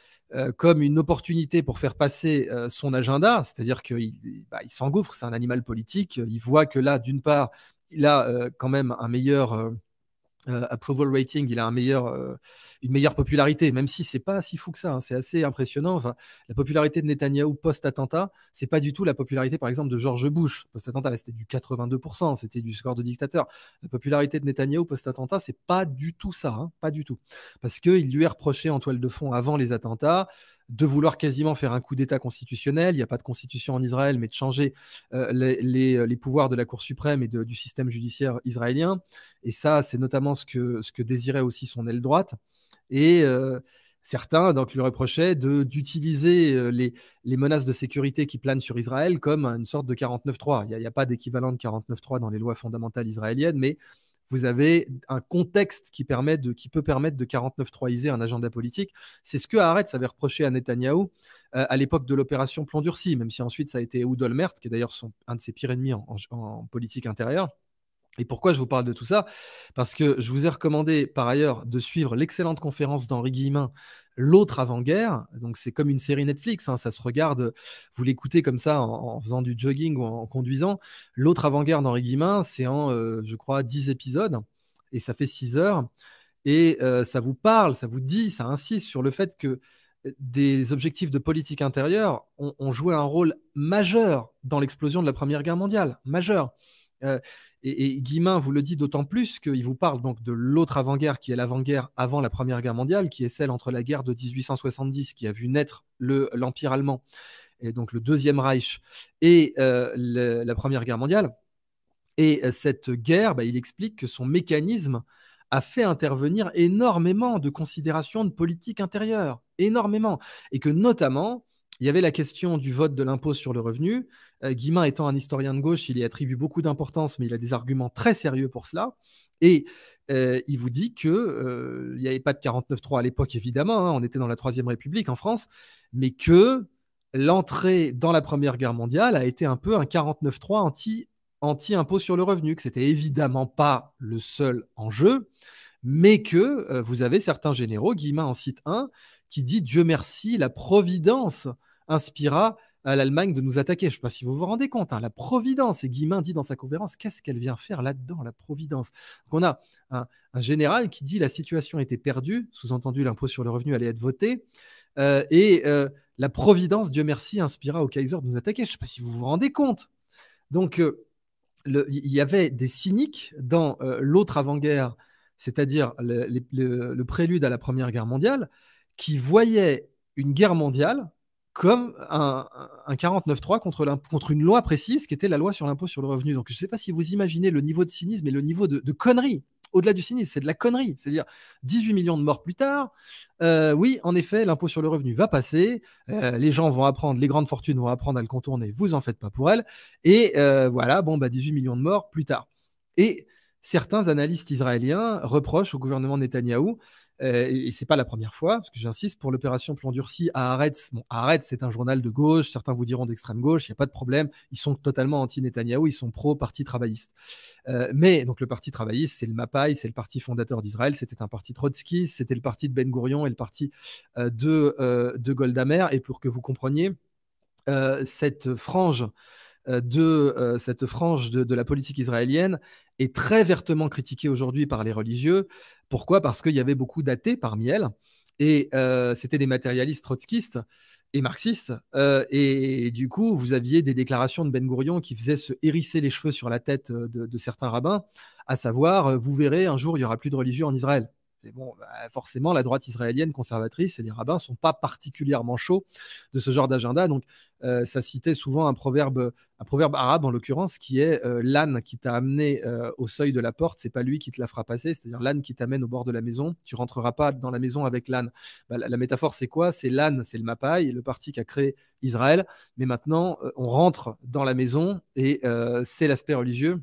comme une opportunité pour faire passer son agenda, c'est-à-dire qu'il s'engouffre, c'est un animal politique, il voit que là, d'une part, il a quand même un meilleur approval rating, il a une meilleure popularité, même si c'est pas si fou que ça, hein, c'est assez impressionnant. Enfin, la popularité de Netanyahou post-attentat, c'est pas du tout la popularité, par exemple, de George Bush post-attentat. Là, c'était du 82%, c'était du score de dictateur. La popularité de Netanyahou post-attentat, c'est pas du tout ça, hein, pas du tout, parce qu'il lui est reproché en toile de fond avant les attentats de vouloir quasiment faire un coup d'État constitutionnel. Il n'y a pas de constitution en Israël, mais de changer les pouvoirs de la Cour suprême et du système judiciaire israélien. Et ça, c'est notamment ce que désirait aussi son aile droite. Et certains donc, lui reprochaient d'utiliser les menaces de sécurité qui planent sur Israël comme une sorte de 49.3. Il n'y a pas d'équivalent de 49.3 dans les lois fondamentales israéliennes, mais vous avez un contexte qui peut permettre de 49.3iser un agenda politique. C'est ce que Haaretz avait reproché à Netanyahou à l'époque de l'opération Plan Durci, même si ensuite ça a été Ehud Olmert, qui est d'ailleurs un de ses pires ennemis en politique intérieure, Et pourquoi je vous parle de tout ça? Parce que je vous ai recommandé par ailleurs de suivre l'excellente conférence d'Henri Guillemin, L'autre avant-guerre. Donc c'est comme une série Netflix, hein, ça se regarde, vous l'écoutez comme ça en faisant du jogging ou en conduisant. L'autre avant-guerre d'Henri Guillemin, c'est en, je crois, 10 épisodes et ça fait 6 heures. Et ça vous parle, ça vous dit, ça insiste sur le fait que des objectifs de politique intérieure ont joué un rôle majeur dans l'explosion de la Première Guerre mondiale, majeur. Euh, et Guillemin vous le dit d'autant plus qu'il vous parle donc de l'autre avant-guerre qui est l'avant-guerre avant la Première Guerre mondiale, qui est celle entre la guerre de 1870 qui a vu naître l'Empire allemand et donc le Deuxième Reich et la Première Guerre mondiale. Et cette guerre, bah, il explique que son mécanisme a fait intervenir énormément de considérations de politique intérieure, énormément. Et que notamment, il y avait la question du vote de l'impôt sur le revenu. Guillemin étant un historien de gauche, il y attribue beaucoup d'importance, mais il a des arguments très sérieux pour cela. Et il vous dit qu'il n'y avait pas de 49.3 à l'époque, évidemment, hein, on était dans la Troisième République en France, mais que l'entrée dans la Première Guerre mondiale a été un peu un 49.3 anti-impôt sur le revenu, que c'était évidemment pas le seul enjeu, mais que vous avez certains généraux, Guillemin en cite un, qui dit Dieu merci, la Providence inspira à l'Allemagne de nous attaquer. Je ne sais pas si vous vous rendez compte, hein, la Providence. Et Guillemin dit dans sa conférence, qu'est-ce qu'elle vient faire là-dedans, la Providence? Donc on a un général qui dit la situation était perdue, sous-entendu l'impôt sur le revenu allait être voté, et la Providence, Dieu merci, inspira au Kaiser de nous attaquer. Je ne sais pas si vous vous rendez compte. Donc il y avait des cyniques dans l'autre avant-guerre, c'est-à-dire le prélude à la Première Guerre mondiale, qui voyaient une guerre mondiale comme un 49.3 contre une loi précise qui était la loi sur l'impôt sur le revenu. Donc je ne sais pas si vous imaginez le niveau de cynisme et le niveau de connerie. Au-delà du cynisme, c'est de la connerie. C'est-à-dire 18 millions de morts plus tard, oui, en effet, l'impôt sur le revenu va passer, les gens vont apprendre, les grandes fortunes vont apprendre à le contourner, vous en faites pas pour elles, et voilà, bon, bah, 18 millions de morts plus tard. Et certains analystes israéliens reprochent au gouvernement Netanyahou, et c'est pas la première fois, parce que j'insiste, pour l'opération Plan Durci à Haaretz, bon, Haaretz c'est un journal de gauche, certains vous diront d'extrême gauche, il n'y a pas de problème, ils sont totalement anti-Netanyahou, ils sont pro-parti travailliste. Mais donc le parti travailliste, c'est le MAPAI, c'est le parti fondateur d'Israël, c'était un parti trotskiste, c'était le parti de Ben Gourion et le parti de Golda Meir, et pour que vous compreniez, cette frange de la politique israélienne est très vertement critiquée aujourd'hui par les religieux. Pourquoi? Parce qu'il y avait beaucoup d'athées parmi elles, et c'était des matérialistes trotskistes et marxistes, et du coup, vous aviez des déclarations de Ben Gourion qui faisaient se hérisser les cheveux sur la tête de certains rabbins, à savoir, vous verrez, un jour, il n'y aura plus de religieux en Israël. Et bon, bah, forcément, la droite israélienne conservatrice et les rabbins ne sont pas particulièrement chauds de ce genre d'agenda. Donc, ça citait souvent un proverbe arabe en l'occurrence, qui est l'âne qui t'a amené au seuil de la porte, c'est pas lui qui te la fera passer, c'est-à-dire l'âne qui t'amène au bord de la maison, tu rentreras pas dans la maison avec l'âne. Bah, la métaphore, c'est quoi? C'est l'âne, c'est le Mapai, le parti qui a créé Israël, mais maintenant, on rentre dans la maison et c'est l'aspect religieux.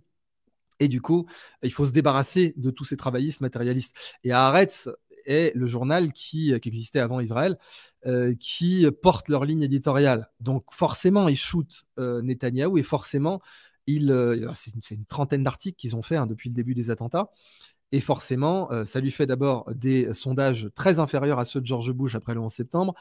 Et du coup, il faut se débarrasser de tous ces travaillistes matérialistes. Et Haaretz est le journal qui existait avant Israël, qui porte leur ligne éditoriale. Donc forcément, ils shootent Netanyahou et forcément, c'est une trentaine d'articles qu'ils ont fait hein, depuis le début des attentats. Et forcément, ça lui fait d'abord des sondages très inférieurs à ceux de George Bush après le 11 septembre.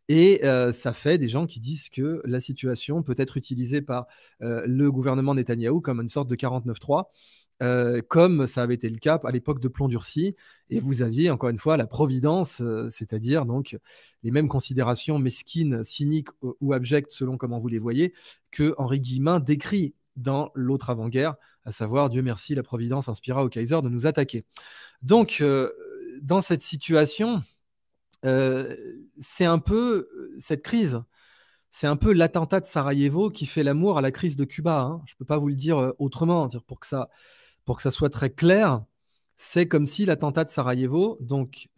Et ça fait des gens qui disent que la situation peut être utilisée par le gouvernement Netanyahou comme une sorte de 49.3, comme ça avait été le cas à l'époque de Plan Durci. Et vous aviez encore une fois la providence, c'est-à-dire donc les mêmes considérations mesquines, cyniques ou abjectes selon comment vous les voyez, que Henri Guillemin décrit dans l'autre avant-guerre, à savoir Dieu merci, la providence inspira au Kaiser de nous attaquer. Donc, dans cette situation, c'est un peu cette crise, c'est un peu l'attentat de Sarajevo qui fait l'amour à la crise de Cuba. Hein. Je ne peux pas vous le dire autrement, pour que ça soit très clair. C'est comme si l'attentat de Sarajevo, donc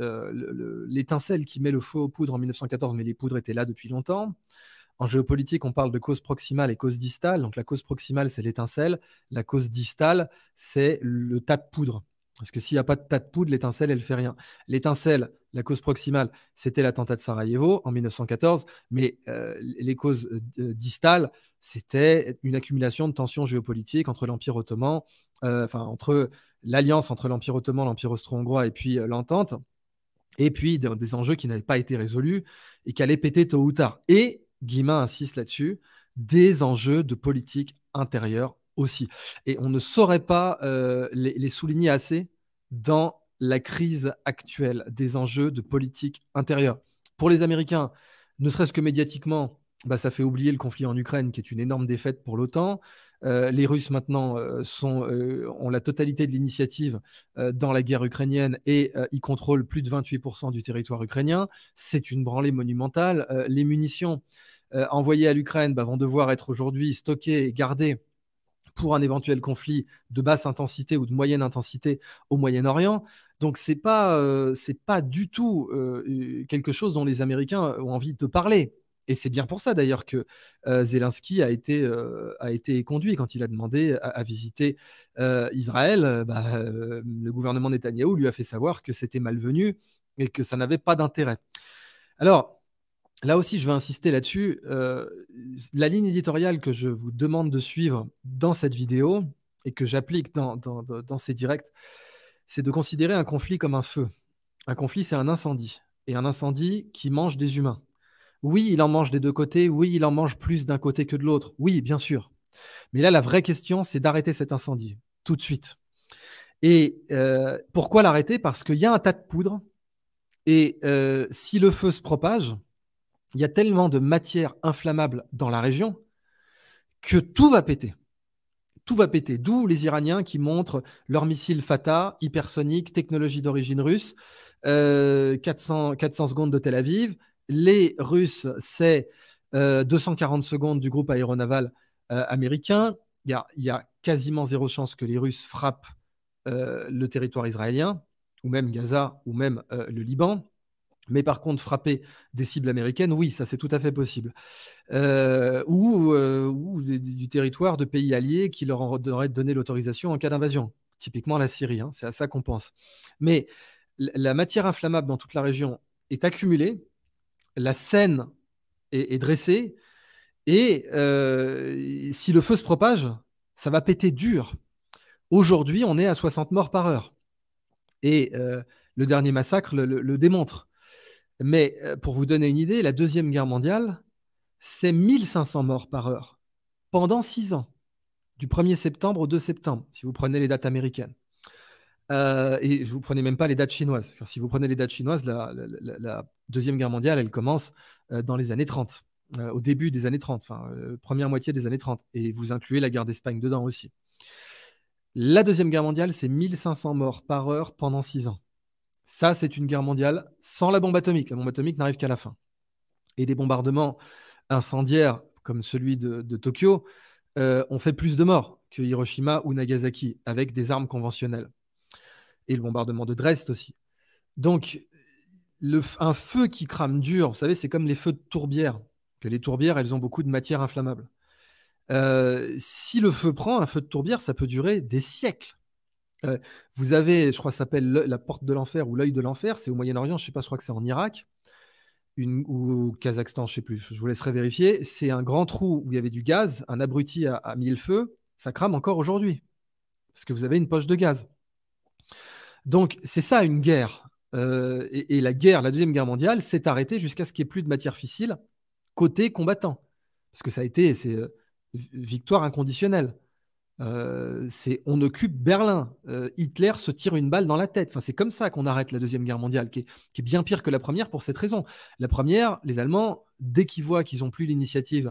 l'étincelle qui met le feu aux poudres en 1914, mais les poudres étaient là depuis longtemps. En géopolitique, on parle de cause proximale et cause distale. Donc la cause proximale, c'est l'étincelle. La cause distale, c'est le tas de poudre. Parce que s'il n'y a pas de tas de poudre, l'étincelle, elle ne fait rien. L'étincelle, la cause proximale, c'était l'attentat de Sarajevo en 1914, mais les causes distales, c'était une accumulation de tensions géopolitiques entre l'Empire ottoman, entre l'alliance entre l'Empire ottoman, l'Empire austro-hongrois et puis l'entente, et puis des enjeux qui n'avaient pas été résolus et qui allaient péter tôt ou tard. Et Guillemin insiste là-dessus, des enjeux de politique intérieure aussi. Et on ne saurait pas les souligner assez dans la crise actuelle, des enjeux de politique intérieure. Pour les Américains, ne serait-ce que médiatiquement, bah, ça fait oublier le conflit en Ukraine, qui est une énorme défaite pour l'OTAN. Les Russes maintenant ont la totalité de l'initiative dans la guerre ukrainienne et ils contrôlent plus de 28% du territoire ukrainien. C'est une branlée monumentale. Les munitions envoyées à l'Ukraine vont devoir être aujourd'hui stockées et gardées pour un éventuel conflit de basse intensité ou de moyenne intensité au Moyen-Orient. Donc, ce n'est pas du tout quelque chose dont les Américains ont envie de parler. Et c'est bien pour ça d'ailleurs que Zelensky a été conduit quand il a demandé à visiter Israël. Le gouvernement Netanyahou lui a fait savoir que c'était malvenu et que ça n'avait pas d'intérêt. Alors, là aussi, je veux insister là-dessus. La ligne éditoriale que je vous demande de suivre dans cette vidéo et que j'applique dans ces directs, c'est de considérer un conflit comme un feu. Un conflit, c'est un incendie. Et un incendie qui mange des humains. Oui, il en mange des deux côtés. Oui, il en mange plus d'un côté que de l'autre. Oui, bien sûr. Mais là, la vraie question, c'est d'arrêter cet incendie tout de suite. Et pourquoi l'arrêter? Parce qu'il y a un tas de poudre. Et si le feu se propage, il y a tellement de matière inflammable dans la région que tout va péter. Tout va péter. D'où les Iraniens qui montrent leurs missiles Fatah, hypersoniques, technologie d'origine russe, 400 secondes de Tel Aviv. Les Russes, c'est 240 secondes du groupe aéronaval américain. Il y a quasiment zéro chance que les Russes frappent le territoire israélien, ou même Gaza, ou même le Liban. Mais par contre, frapper des cibles américaines, oui, ça c'est tout à fait possible. Ou du territoire de pays alliés qui leur auraient donné l'autorisation en cas d'invasion. Typiquement la Syrie, hein, c'est à ça qu'on pense. Mais la matière inflammable dans toute la région est accumulée, la scène est dressée, et si le feu se propage, ça va péter dur. Aujourd'hui, on est à 60 morts par heure. Et le dernier massacre le démontre. Mais pour vous donner une idée, la Deuxième Guerre mondiale, c'est 1500 morts par heure pendant 6 ans, du 1er septembre au 2 septembre, si vous prenez les dates américaines. Et je vous prenez même pas les dates chinoises. Car si vous prenez les dates chinoises, la Deuxième Guerre mondiale, elle commence dans les années 30, au début des années 30, première moitié des années 30. Et vous incluez la guerre d'Espagne dedans aussi. La Deuxième Guerre mondiale, c'est 1500 morts par heure pendant 6 ans. Ça, c'est une guerre mondiale sans la bombe atomique. La bombe atomique n'arrive qu'à la fin. Et des bombardements incendiaires comme celui de Tokyo ont fait plus de morts que Hiroshima ou Nagasaki avec des armes conventionnelles. Et le bombardement de Dresde aussi. Donc, un feu qui crame dur, vous savez, c'est comme les feux de tourbière. Que les tourbières, elles ont beaucoup de matière inflammable. Si le feu prend, un feu de tourbière, ça peut durer des siècles. Vous avez, je crois, ça s'appelle la porte de l'enfer ou l'œil de l'enfer. C'est au Moyen-Orient, je ne sais pas, je crois que c'est en Irak ou au Kazakhstan, je ne sais plus. Je vous laisserai vérifier. C'est un grand trou où il y avait du gaz. Un abruti a mis le feu. Ça crame encore aujourd'hui parce que vous avez une poche de gaz. Donc, c'est ça une guerre. Et la guerre, la Deuxième Guerre mondiale, s'est arrêtée jusqu'à ce qu'il n'y ait plus de matière fissile côté combattant. Parce que c'est victoire inconditionnelle. On occupe Berlin. Hitler se tire une balle dans la tête. Enfin, c'est comme ça qu'on arrête la Deuxième Guerre mondiale, qui est bien pire que la première pour cette raison. La première, les Allemands, dès qu'ils voient qu'ils n'ont plus l'initiative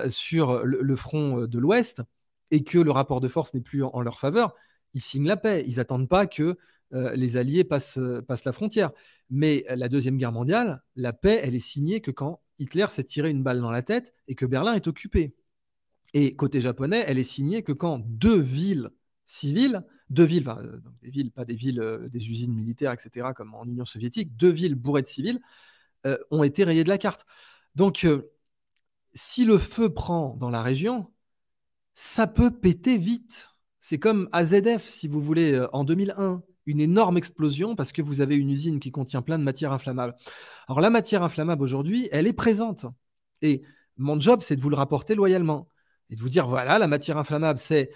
sur le front de l'Ouest et que le rapport de force n'est plus en leur faveur, ils signent la paix. Ils n'attendent pas que les Alliés passent la frontière. Mais la Deuxième Guerre mondiale, la paix, elle est signée que quand Hitler s'est tiré une balle dans la tête et que Berlin est occupé. Et côté japonais, elle est signée que quand deux villes civiles, des villes, pas des villes, des usines militaires, etc., comme en Union soviétique, deux villes bourrées de civils ont été rayées de la carte. Donc, si le feu prend dans la région, ça peut péter vite. C'est comme AZF, si vous voulez, en 2001. une énorme explosion parce que vous avez une usine qui contient plein de matière inflammable. Alors la matière inflammable aujourd'hui, elle est présente. Et mon job, c'est de vous le rapporter loyalement et de vous dire, voilà, la matière inflammable, c'est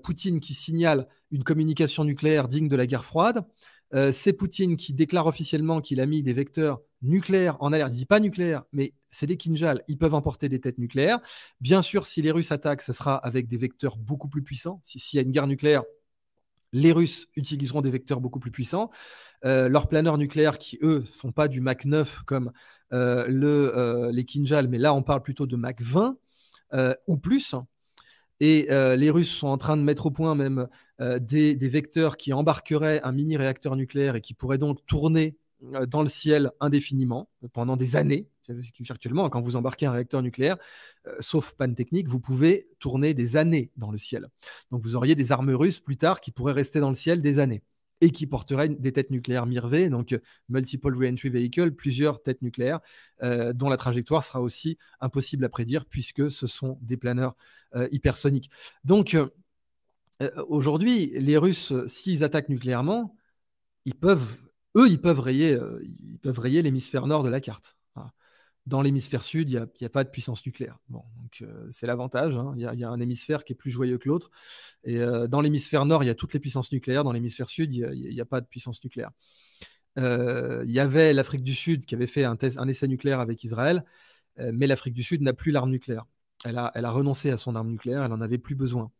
Poutine qui signale une communication nucléaire digne de la guerre froide. C'est Poutine qui déclare officiellement qu'il a mis des vecteurs nucléaires en alerte. Il ne dit pas nucléaire, mais c'est des Kinjal. Ils peuvent emporter des têtes nucléaires. Bien sûr, si les Russes attaquent, ce sera avec des vecteurs beaucoup plus puissants. S'il y a une guerre nucléaire, les Russes utiliseront des vecteurs beaucoup plus puissants. Leurs planeurs nucléaires qui, eux, font pas du Mach 9 comme les Kinjal, mais là, on parle plutôt de Mach 20 ou plus. Et les Russes sont en train de mettre au point même des vecteurs qui embarqueraient un mini-réacteur nucléaire et qui pourraient donc tourner dans le ciel indéfiniment pendant des années. Virtuellement, quand vous embarquez un réacteur nucléaire, sauf panne technique, vous pouvez tourner des années dans le ciel. Donc vous auriez des armes russes plus tard qui pourraient rester dans le ciel des années et qui porteraient des têtes nucléaires MIRV, donc Multiple Reentry Vehicle, plusieurs têtes nucléaires, dont la trajectoire sera aussi impossible à prédire puisque ce sont des planeurs hypersoniques. Donc aujourd'hui, les Russes, s'ils attaquent nucléairement, ils peuvent rayer l'hémisphère nord de la carte. Dans l'hémisphère sud, il n'y a pas de puissance nucléaire. Bon, donc c'est l'avantage. Hein. Il y a un hémisphère qui est plus joyeux que l'autre. Et dans l'hémisphère nord, il y a toutes les puissances nucléaires. Dans l'hémisphère sud, il n'y a pas de puissance nucléaire. Il y avait l'Afrique du Sud qui avait fait un essai nucléaire avec Israël, mais l'Afrique du Sud n'a plus l'arme nucléaire. Elle a renoncé à son arme nucléaire, elle n'en avait plus besoin.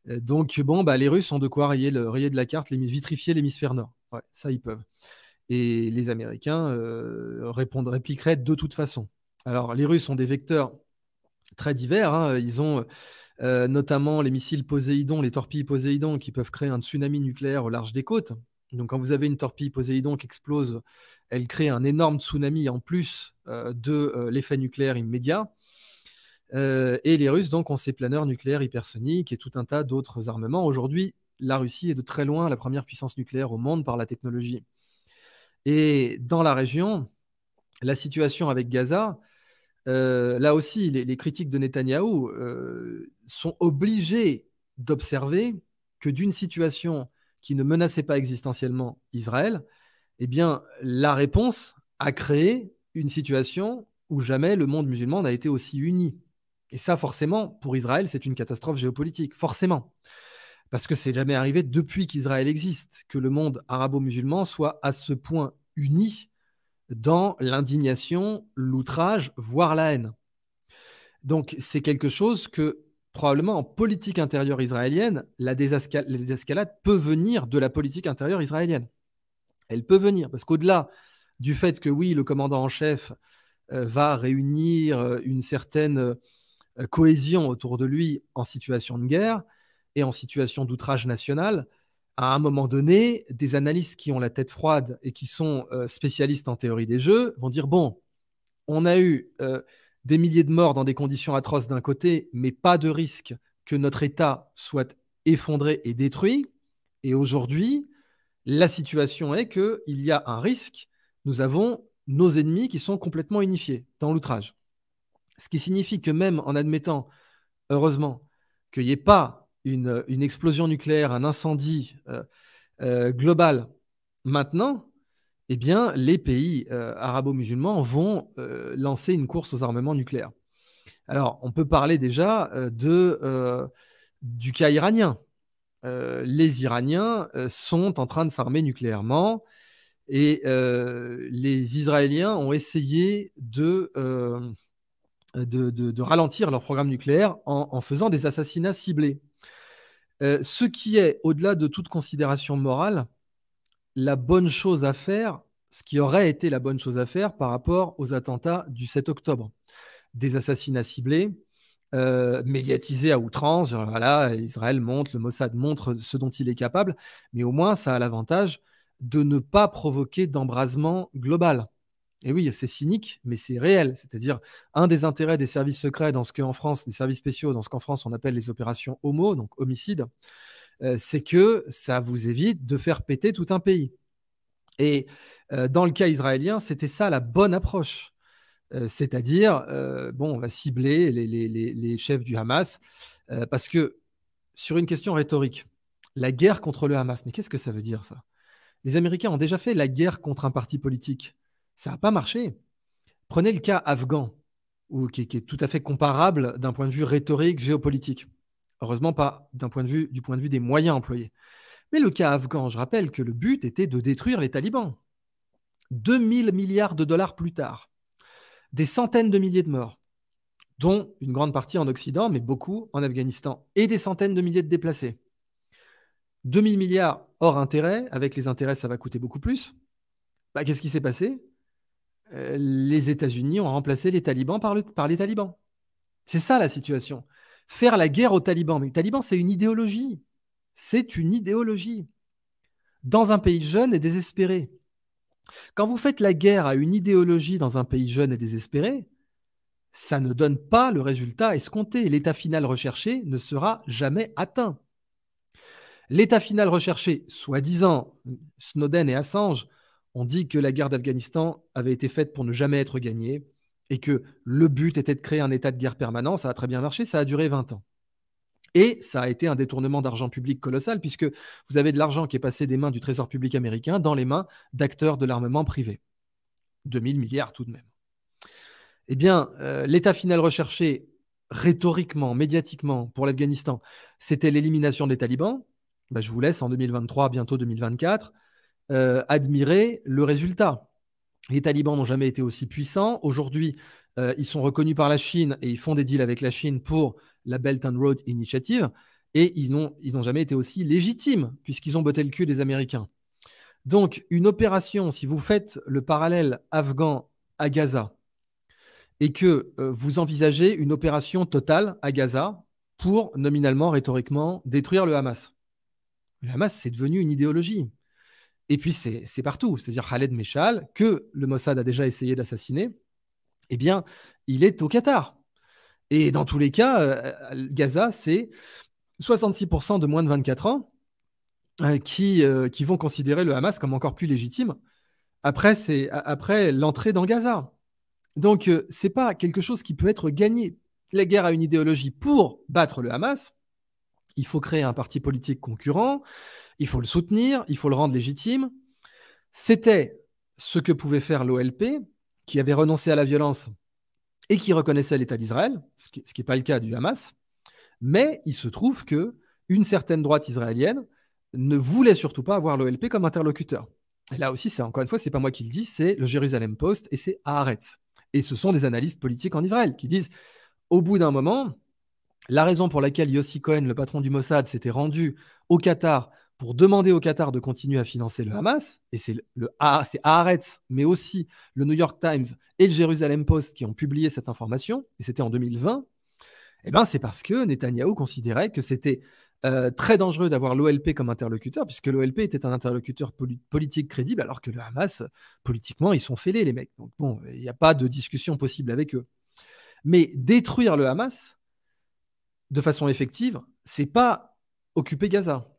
Donc, bon, les Russes ont de quoi rayer de la carte, vitrifier l'hémisphère nord. Ouais, ça, ils peuvent. Et les Américains répliqueraient de toute façon. Alors, les Russes ont des vecteurs très divers. Hein. Ils ont notamment les missiles Poséidon, les torpilles Poséidon, qui peuvent créer un tsunami nucléaire au large des côtes. Donc, quand vous avez une torpille Poséidon qui explose, elle crée un énorme tsunami en plus de l'effet nucléaire immédiat. Et les Russes, donc, ont ces planeurs nucléaires hypersoniques et tout un tas d'autres armements. Aujourd'hui, la Russie est de très loin la première puissance nucléaire au monde par la technologie. Et dans la région, la situation avec Gaza, là aussi, les critiques de Netanyahou sont obligés d'observer que d'une situation qui ne menaçait pas existentiellement Israël, eh bien, la réponse a créé une situation où jamais le monde musulman n'a été aussi uni. Et ça, forcément, pour Israël, c'est une catastrophe géopolitique, forcément. Parce que c'est jamais arrivé depuis qu'Israël existe, que le monde arabo-musulman soit à ce point uni dans l'indignation, l'outrage, voire la haine. Donc c'est quelque chose que probablement en politique intérieure israélienne, la désescalade peut venir de la politique intérieure israélienne. Elle peut venir, parce qu'au-delà du fait que oui, le commandant en chef va réunir une certaine cohésion autour de lui en situation de guerre et en situation d'outrage national, à un moment donné, des analystes qui ont la tête froide et qui sont spécialistes en théorie des jeux vont dire, bon, on a eu des milliers de morts dans des conditions atroces d'un côté, mais pas de risque que notre État soit effondré et détruit. Et aujourd'hui, la situation est qu'il y a un risque. Nous avons nos ennemis qui sont complètement unifiés dans l'outrage. Ce qui signifie que même en admettant, heureusement, qu'il n'y ait pas une explosion nucléaire, un incendie global maintenant, eh bien, les pays arabo-musulmans vont lancer une course aux armements nucléaires. Alors, on peut parler déjà du cas iranien. Les Iraniens sont en train de s'armer nucléairement et les Israéliens ont essayé de ralentir leur programme nucléaire en faisant des assassinats ciblés. Ce qui est, au-delà de toute considération morale, la bonne chose à faire, ce qui aurait été la bonne chose à faire par rapport aux attentats du 7 octobre. Des assassinats ciblés, médiatisés à outrance. Voilà, Israël montre, le Mossad montre ce dont il est capable, mais au moins ça a l'avantage de ne pas provoquer d'embrasement global. Et oui, c'est cynique, mais c'est réel. C'est-à-dire, un des intérêts des services secrets dans ce qu'en France, des services spéciaux, dans ce qu'en France on appelle les opérations homo, donc homicide, c'est que ça vous évite de faire péter tout un pays. Et dans le cas israélien, c'était ça la bonne approche. C'est-à-dire, bon, on va cibler les chefs du Hamas, parce que sur une question rhétorique, la guerre contre le Hamas, mais qu'est-ce que ça veut dire ça? Les Américains ont déjà fait la guerre contre un parti politique. Ça n'a pas marché. Prenez le cas afghan, qui est tout à fait comparable d'un point de vue rhétorique, géopolitique. Heureusement pas du point de vue des moyens employés. Mais le cas afghan, je rappelle que le but était de détruire les talibans. 2000 milliards de dollars plus tard, des centaines de milliers de morts, dont une grande partie en Occident, mais beaucoup en Afghanistan, et des centaines de milliers de déplacés. 2000 milliards hors intérêt, avec les intérêts, ça va coûter beaucoup plus. Qu'est-ce qui s'est passé? Les États-Unis ont remplacé les talibans par les talibans. C'est ça la situation. Faire la guerre aux talibans. Mais les talibans, c'est une idéologie. C'est une idéologie. Dans un pays jeune et désespéré. Quand vous faites la guerre à une idéologie dans un pays jeune et désespéré, ça ne donne pas le résultat escompté. L'état final recherché ne sera jamais atteint. L'état final recherché, soi-disant, Snowden et Assange ont dit que la guerre d'Afghanistan avait été faite pour ne jamais être gagnée et que le but était de créer un état de guerre permanent. Ça a très bien marché, ça a duré 20 ans. Et ça a été un détournement d'argent public colossal, puisque vous avez de l'argent qui est passé des mains du Trésor public américain dans les mains d'acteurs de l'armement privé. 2000 milliards tout de même. Eh bien, l'état final recherché, rhétoriquement, médiatiquement, pour l'Afghanistan, c'était l'élimination des talibans. Je vous laisse en 2023, bientôt 2024, admirer le résultat. Les talibans n'ont jamais été aussi puissants. Aujourd'hui, ils sont reconnus par la Chine et ils font des deals avec la Chine pour la Belt and Road Initiative. Et ils n'ont jamais été aussi légitimes puisqu'ils ont botté le cul des Américains. Donc, une opération, si vous faites le parallèle afghan à Gaza et que vous envisagez une opération totale à Gaza pour, nominalement, rhétoriquement, détruire le Hamas. Le Hamas, c'est devenu une idéologie. Et puis, c'est partout. C'est-à-dire Khaled Meshal, que le Mossad a déjà essayé d'assassiner, eh bien, il est au Qatar. Et dans tous les cas, Gaza, c'est 66% de moins de 24 ans qui vont considérer le Hamas comme encore plus légitime après l'entrée dans Gaza. Donc, ce n'est pas quelque chose qui peut être gagné. La guerre a une idéologie pour battre le Hamas. Il faut créer un parti politique concurrent, il faut le soutenir, il faut le rendre légitime. C'était ce que pouvait faire l'OLP, qui avait renoncé à la violence et qui reconnaissait l'État d'Israël, ce qui n'est pas le cas du Hamas. Mais il se trouve qu'une certaine droite israélienne ne voulait surtout pas avoir l'OLP comme interlocuteur. Et là aussi, encore une fois, ce n'est pas moi qui le dis, c'est le Jérusalem Post et c'est Haaretz. Et ce sont des analystes politiques en Israël qui disent, au bout d'un moment, la raison pour laquelle Yossi Cohen, le patron du Mossad, s'était rendu au Qatar pour demander au Qatar de continuer à financer le Hamas, et c'est Haaretz, mais aussi le New York Times et le Jerusalem Post qui ont publié cette information, et c'était en 2020, c'est parce que Netanyahou considérait que c'était très dangereux d'avoir l'OLP comme interlocuteur, puisque l'OLP était un interlocuteur politique crédible, alors que le Hamas, politiquement, ils sont fêlés, les mecs. Donc bon, il n'y a pas de discussion possible avec eux. Mais détruire le Hamas, de façon effective, c'est pas occuper Gaza.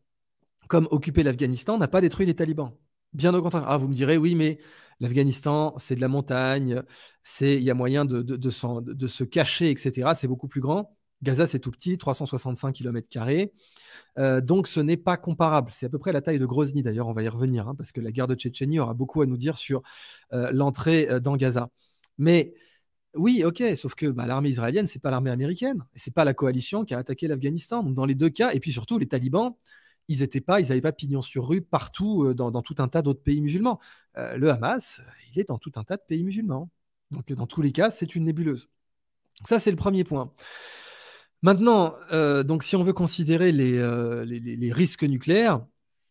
Comme occuper l'Afghanistan n'a pas détruit les talibans. Bien au contraire. Vous me direz, oui, mais l'Afghanistan, c'est de la montagne, il y a moyen de se cacher, etc. C'est beaucoup plus grand. Gaza, c'est tout petit, 365 km². Donc, ce n'est pas comparable. C'est à peu près la taille de Grozny, d'ailleurs, on va y revenir, parce que la guerre de Tchétchénie aura beaucoup à nous dire sur l'entrée dans Gaza. Mais oui, ok, sauf que l'armée israélienne, c'est pas l'armée américaine, et c'est pas la coalition qui a attaqué l'Afghanistan. Donc dans les deux cas, et puis surtout les talibans, ils n'avaient pas pignon sur rue partout dans tout un tas d'autres pays musulmans. Le Hamas, il est dans tout un tas de pays musulmans. Donc dans tous les cas, c'est une nébuleuse. Ça, c'est le premier point. Maintenant, donc si on veut considérer les risques nucléaires,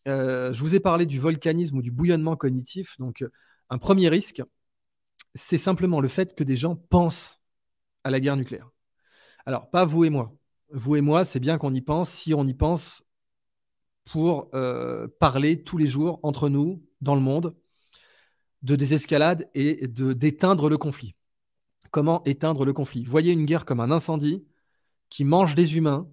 je vous ai parlé du volcanisme ou du bouillonnement cognitif. Donc un premier risque, c'est simplement le fait que des gens pensent à la guerre nucléaire. Alors, pas vous et moi. Vous et moi, c'est bien qu'on y pense si on y pense pour parler tous les jours entre nous, dans le monde, de désescalade et d'éteindre le conflit. Comment éteindre le conflit? Voyez une guerre comme un incendie qui mange des humains.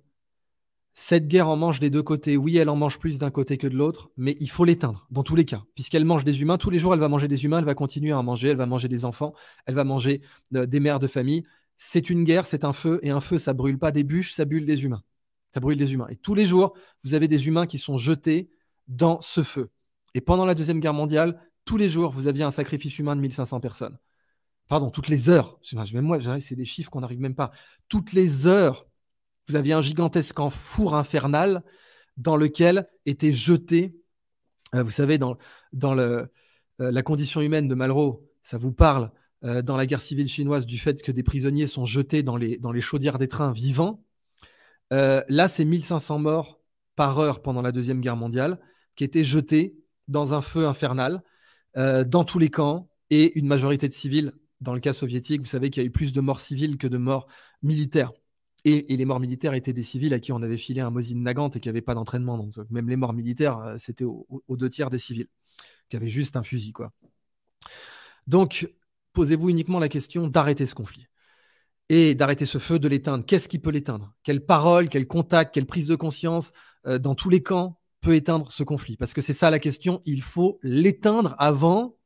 Cette guerre en mange des deux côtés. Oui, elle en mange plus d'un côté que de l'autre, mais il faut l'éteindre, dans tous les cas. Puisqu'elle mange des humains, tous les jours, elle va manger des humains, elle va continuer à en manger, elle va manger des enfants, elle va manger des mères de famille. C'est une guerre, c'est un feu, et un feu, ça brûle pas des bûches, ça brûle des humains. Ça brûle des humains. Et tous les jours, vous avez des humains qui sont jetés dans ce feu. Et pendant la Deuxième Guerre mondiale, tous les jours, vous aviez un sacrifice humain de 1500 personnes. Pardon, toutes les heures. Même moi, c'est des chiffres qu'on n'arrive même pas. Toutes les heures, vous aviez un gigantesque four infernal dans lequel étaient jetés, vous savez, dans la condition humaine de Malraux, ça vous parle, dans la guerre civile chinoise, du fait que des prisonniers sont jetés dans les chaudières des trains vivants. Là, c'est 1500 morts par heure pendant la Deuxième Guerre mondiale qui étaient jetés dans un feu infernal, dans tous les camps, et une majorité de civils. Dans le cas soviétique, vous savez qu'il y a eu plus de morts civiles que de morts militaires. Et les morts militaires étaient des civils à qui on avait filé un Mosin Nagant et qui n'avaient pas d'entraînement. Donc même les morts militaires, c'était aux 2 tiers des civils, qui avaient juste un fusil, quoi. Donc, posez-vous uniquement la question d'arrêter ce conflit. Et d'arrêter ce feu, de l'éteindre. Qu'est-ce qui peut l'éteindre? Quelle parole, quel contact, quelle prise de conscience dans tous les camps peut éteindre ce conflit? Parce que c'est ça la question. Il faut l'éteindre avant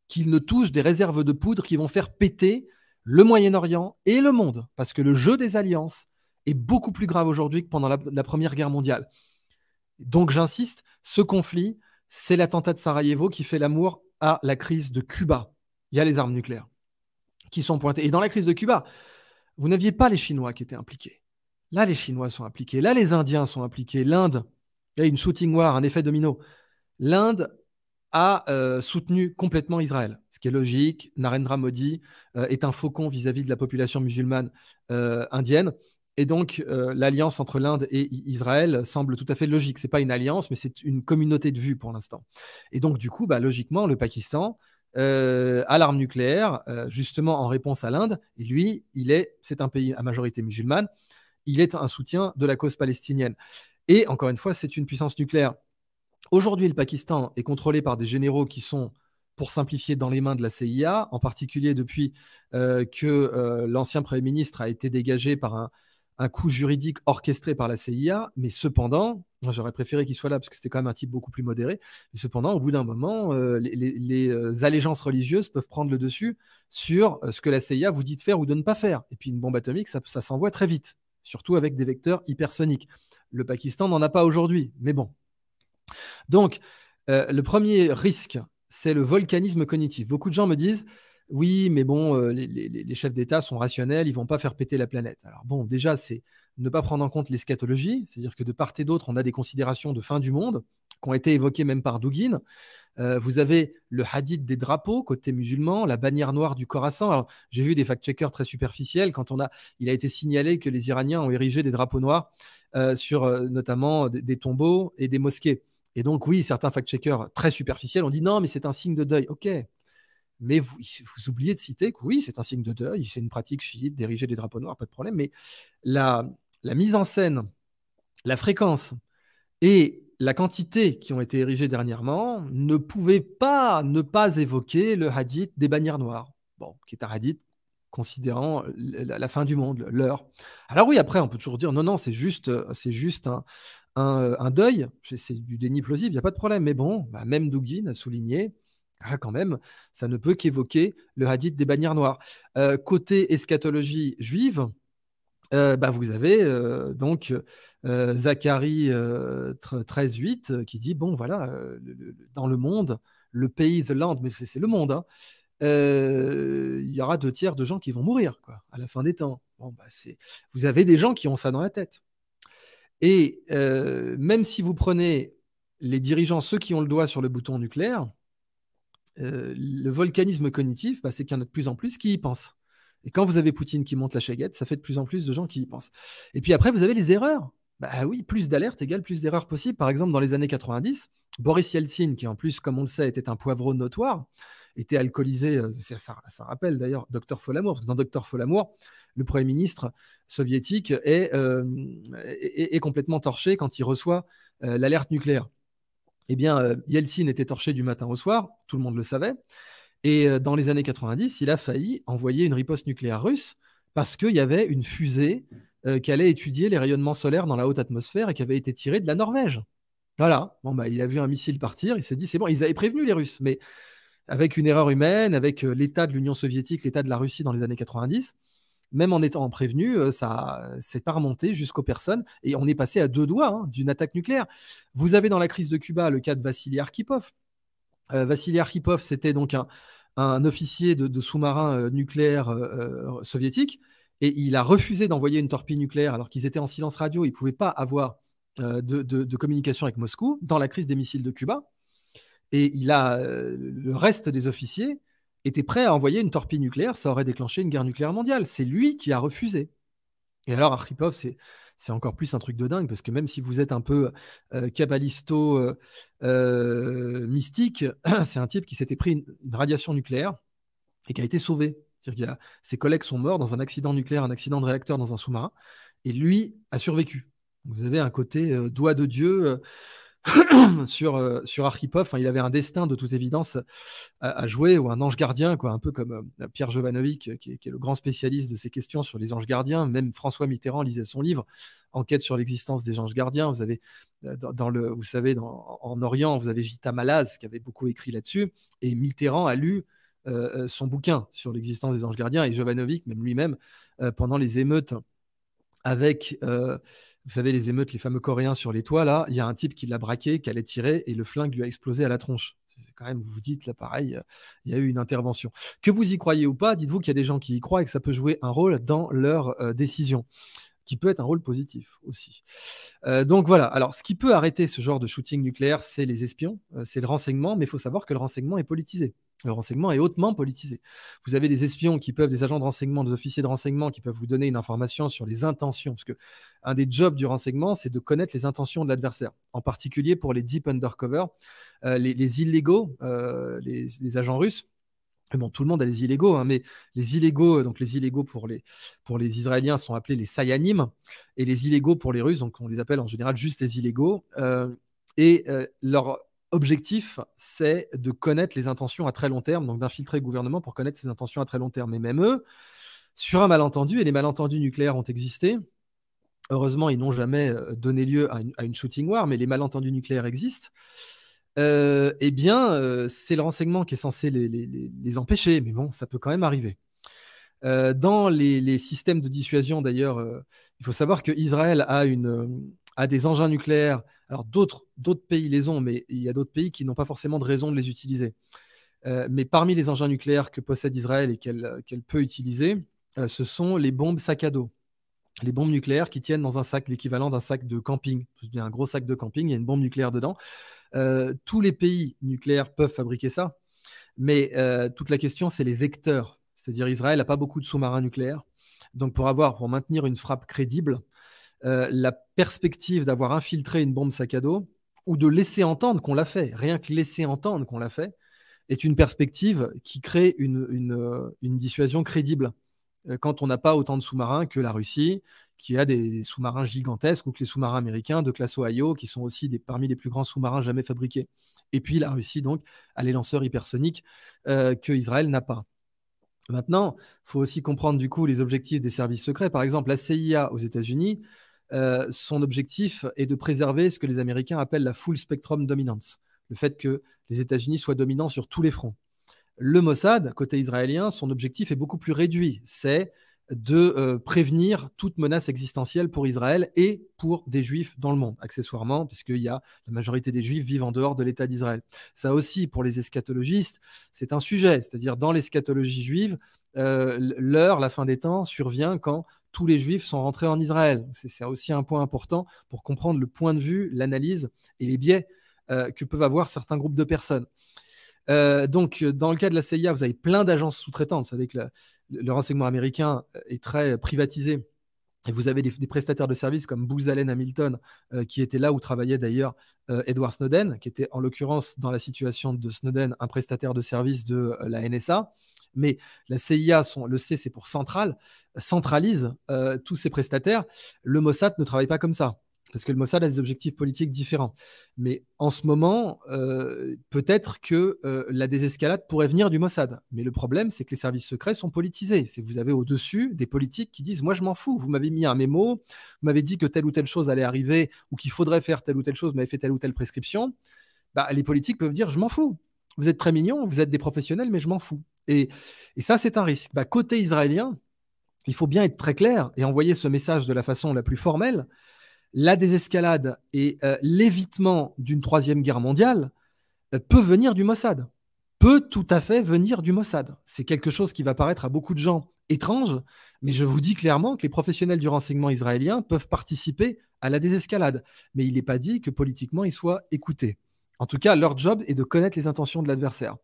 qu'il ne touche des réserves de poudre qui vont faire péter le Moyen-Orient et le monde. Parce que le jeu des alliances est beaucoup plus grave aujourd'hui que pendant la Première Guerre mondiale. Donc j'insiste, ce conflit, c'est l'attentat de Sarajevo qui fait l'amour à la crise de Cuba. Il y a les armes nucléaires qui sont pointées. Et dans la crise de Cuba, vous n'aviez pas les Chinois qui étaient impliqués. Là, les Chinois sont impliqués. Là, les Indiens sont impliqués. L'Inde, il y a une shooting war, un effet domino. L'Inde a soutenu complètement Israël, ce qui est logique. Narendra Modi est un faucon vis-à-vis de la population musulmane indienne. Et donc, l'alliance entre l'Inde et Israël semble tout à fait logique. Ce n'est pas une alliance, mais c'est une communauté de vues pour l'instant. Et donc, du coup, logiquement, le Pakistan à l'arme nucléaire, justement en réponse à l'Inde. Et lui, c'est un pays à majorité musulmane, il est un soutien de la cause palestinienne. Et encore une fois, c'est une puissance nucléaire. Aujourd'hui, le Pakistan est contrôlé par des généraux qui sont, pour simplifier, dans les mains de la CIA, en particulier depuis que l'ancien Premier ministre a été dégagé par un coup juridique orchestré par la CIA, mais cependant, j'aurais préféré qu'il soit là parce que c'était quand même un type beaucoup plus modéré, mais cependant, au bout d'un moment, les allégeances religieuses peuvent prendre le dessus sur ce que la CIA vous dit de faire ou de ne pas faire. Et puis une bombe atomique, ça s'envoie très vite, surtout avec des vecteurs hypersoniques. Le Pakistan n'en a pas aujourd'hui, mais bon. Donc, le premier risque, c'est le volcanisme cognitif. Beaucoup de gens me disent, oui, mais bon, les chefs d'État sont rationnels, ils ne vont pas faire péter la planète. Alors bon, déjà, c'est ne pas prendre en compte l'eschatologie, c'est-à-dire que de part et d'autre, on a des considérations de fin du monde qui ont été évoquées même par Dugin. Vous avez le hadith des drapeaux côté musulman, la bannière noire du Khorasan. Alors, j'ai vu des fact-checkers très superficiels quand il a été signalé que les Iraniens ont érigé des drapeaux noirs sur notamment des tombeaux et des mosquées. Et donc, oui, certains fact-checkers très superficiels ont dit non, mais c'est un signe de deuil. Ok, mais vous oubliez de citer que oui, c'est un signe de deuil, c'est une pratique chiite d'ériger des drapeaux noirs, pas de problème, mais la mise en scène, la fréquence et la quantité qui ont été érigées dernièrement ne pouvaient pas ne pas évoquer le hadith des bannières noires, bon, qui est un hadith considérant la fin du monde, l'heure. Alors oui, après, on peut toujours dire non, non, c'est juste un deuil, c'est du déni plausible, il n'y a pas de problème. Mais bon, même Dugin a souligné, quand même, ça ne peut qu'évoquer le hadith des bannières noires. Côté eschatologie juive, vous avez donc Zacharie 13.8 qui dit, bon voilà, dans le monde, le pays, the land, mais c'est le monde, hein, il y aura 2 tiers de gens qui vont mourir quoi, à la fin des temps. Bon, vous avez des gens qui ont ça dans la tête. Et même si vous prenez les dirigeants, ceux qui ont le doigt sur le bouton nucléaire, le volcanisme cognitif, c'est qu'il y en a de plus en plus qui y pensent. Et quand vous avez Poutine qui monte la chaguette, ça fait de plus en plus de gens qui y pensent. Et puis après, vous avez les erreurs. Oui, plus d'alerte égale plus d'erreurs possibles. Par exemple, dans les années 90, Boris Yeltsin, qui en plus, comme on le sait, était un poivreau notoire, était alcoolisé. Ça rappelle d'ailleurs Dr Folamour, parce que dans Dr Folamour, le Premier ministre soviétique est complètement torché quand il reçoit l'alerte nucléaire. Eh bien, Yeltsin était torché du matin au soir, tout le monde le savait. Et dans les années 90, il a failli envoyer une riposte nucléaire russe parce qu'il y avait une fusée qui allait étudier les rayonnements solaires dans la haute atmosphère et qui avait été tirée de la Norvège. Voilà. Bon, il a vu un missile partir, il s'est dit, c'est bon, ils avaient prévenu les Russes, mais avec une erreur humaine, avec l'état de l'Union soviétique, l'état de la Russie dans les années 90, même en étant prévenu, ça s'est pas remonté jusqu'aux personnes. Et on est passé à 2 doigts d'une attaque nucléaire. Vous avez dans la crise de Cuba le cas de Vassili Arkhipov, Vassili Arkhipov, c'était donc un officier de sous-marin nucléaire soviétique, et il a refusé d'envoyer une torpille nucléaire alors qu'ils étaient en silence radio. Ils ne pouvaient pas avoir de communication avec Moscou dans la crise des missiles de Cuba. Et le reste des officiers étaient prêts à envoyer une torpille nucléaire. Ça aurait déclenché une guerre nucléaire mondiale. C'est lui qui a refusé. Et alors, Arkhipov, c'est encore plus un truc de dingue, parce que même si vous êtes un peu kabbalisto-mystique, c'est un type qui s'était pris une radiation nucléaire et qui a été sauvé. C'est-à-dire ses collègues sont morts dans un accident nucléaire, un accident de réacteur dans un sous-marin, et lui a survécu. Vous avez un côté doigt de Dieu sur Arkhipov. Enfin, il avait un destin de toute évidence à jouer, ou un ange gardien, quoi, un peu comme Pierre Jovanovic, qui est le grand spécialiste de ces questions sur les anges gardiens. Même François Mitterrand lisait son livre Enquête sur l'existence des anges gardiens. Vous avez vous savez, en Orient, vous avez Gita Malaz qui avait beaucoup écrit là-dessus, et Mitterrand a lu son bouquin sur l'existence des anges gardiens, et Jovanovic, même lui-même, pendant les émeutes avec vous savez, les émeutes, les fameux Coréens sur les toits, là, il y a un type qui l'a braqué, qui allait tirer, et le flingue lui a explosé à la tronche. C'est quand même, vous vous dites, là, pareil, il y a eu une intervention. Que vous y croyez ou pas, dites-vous qu'il y a des gens qui y croient et que ça peut jouer un rôle dans leur décision, qui peut être un rôle positif aussi. Donc voilà, alors ce qui peut arrêter ce genre de shooting nucléaire, c'est les espions, c'est le renseignement, mais il faut savoir que le renseignement est politisé. Le renseignement est hautement politisé. Vous avez des espions des agents de renseignement, des officiers de renseignement qui peuvent vous donner une information sur les intentions, parce que un des jobs du renseignement, c'est de connaître les intentions de l'adversaire, en particulier pour les deep undercover, les illégaux, les agents russes. Bon, tout le monde a les illégaux, hein, mais les illégaux, donc les illégaux pour les Israéliens sont appelés les Sayanim, et les illégaux pour les Russes, donc on les appelle en général juste les illégaux. Leur objectif, c'est de connaître les intentions à très long terme, donc d'infiltrer le gouvernement pour connaître ses intentions à très long terme. Et même eux, sur un malentendu, et les malentendus nucléaires ont existé, heureusement, ils n'ont jamais donné lieu à une shooting war, mais les malentendus nucléaires existent. Eh bien, c'est le renseignement qui est censé les empêcher, mais bon, ça peut quand même arriver. Dans les systèmes de dissuasion, d'ailleurs, il faut savoir qu'Israël a des engins nucléaires. Alors, d'autres pays les ont, mais il y a d'autres pays qui n'ont pas forcément de raison de les utiliser. Mais parmi les engins nucléaires que possède Israël et qu'elle peut utiliser, ce sont les bombes sac à dos. Les bombes nucléaires qui tiennent dans un sac, l'équivalent d'un sac de camping. Il y a un gros sac de camping, il y a une bombe nucléaire dedans. Tous les pays nucléaires peuvent fabriquer ça, mais toute la question, c'est les vecteurs. C'est-à-dire Israël n'a pas beaucoup de sous-marins nucléaires. Donc pour maintenir une frappe crédible, la perspective d'avoir infiltré une bombe sac à dos, ou de laisser entendre qu'on l'a fait, rien que laisser entendre qu'on l'a fait, est une perspective qui crée une dissuasion crédible. Quand on n'a pas autant de sous-marins que la Russie, qui a des sous-marins gigantesques, ou que les sous-marins américains de classe Ohio, qui sont aussi parmi les plus grands sous-marins jamais fabriqués. Et puis la Russie, donc, a les lanceurs hypersoniques que Israël n'a pas. Maintenant, il faut aussi comprendre du coup les objectifs des services secrets. Par exemple, la CIA aux États-Unis, son objectif est de préserver ce que les Américains appellent la full spectrum dominance, le fait que les États-Unis soient dominants sur tous les fronts. Le Mossad, côté israélien, son objectif est beaucoup plus réduit. C'est de prévenir toute menace existentielle pour Israël et pour des Juifs dans le monde, accessoirement, puisque la majorité des Juifs vivent en dehors de l'État d'Israël. Ça aussi, pour les eschatologistes, c'est un sujet. C'est-à-dire, dans l'eschatologie juive, la fin des temps, survient quand tous les Juifs sont rentrés en Israël. C'est aussi un point important pour comprendre le point de vue, l'analyse et les biais que peuvent avoir certains groupes de personnes. Donc, dans le cas de la CIA, vous avez plein d'agences sous-traitantes. Vous savez que le renseignement américain est très privatisé. Et vous avez des prestataires de services comme Booz Allen Hamilton, qui était là où travaillait d'ailleurs Edward Snowden, qui était en l'occurrence, dans la situation de Snowden, un prestataire de services de la NSA. Mais la CIA, le C, c'est pour centralise tous ces prestataires. Le Mossad ne travaille pas comme ça, parce que le Mossad a des objectifs politiques différents. Mais en ce moment, peut-être que la désescalade pourrait venir du Mossad. Mais le problème, c'est que les services secrets sont politisés. C'est que vous avez au-dessus des politiques qui disent « moi, je m'en fous, vous m'avez mis un mémo, vous m'avez dit que telle ou telle chose allait arriver, ou qu'il faudrait faire telle ou telle chose, vous m'avez fait telle ou telle prescription ». Les politiques peuvent dire « je m'en fous, vous êtes très mignons, vous êtes des professionnels, mais je m'en fous ». Et ça, c'est un risque. Côté israélien, il faut bien être très clair et envoyer ce message de la façon la plus formelle. La désescalade et l'évitement d'une troisième guerre mondiale peut venir du Mossad. Peut tout à fait venir du Mossad. C'est quelque chose qui va paraître à beaucoup de gens étrange, mais je vous dis clairement que les professionnels du renseignement israélien peuvent participer à la désescalade. Mais il n'est pas dit que politiquement ils soient écoutés. En tout cas, leur job est de connaître les intentions de l'adversaire.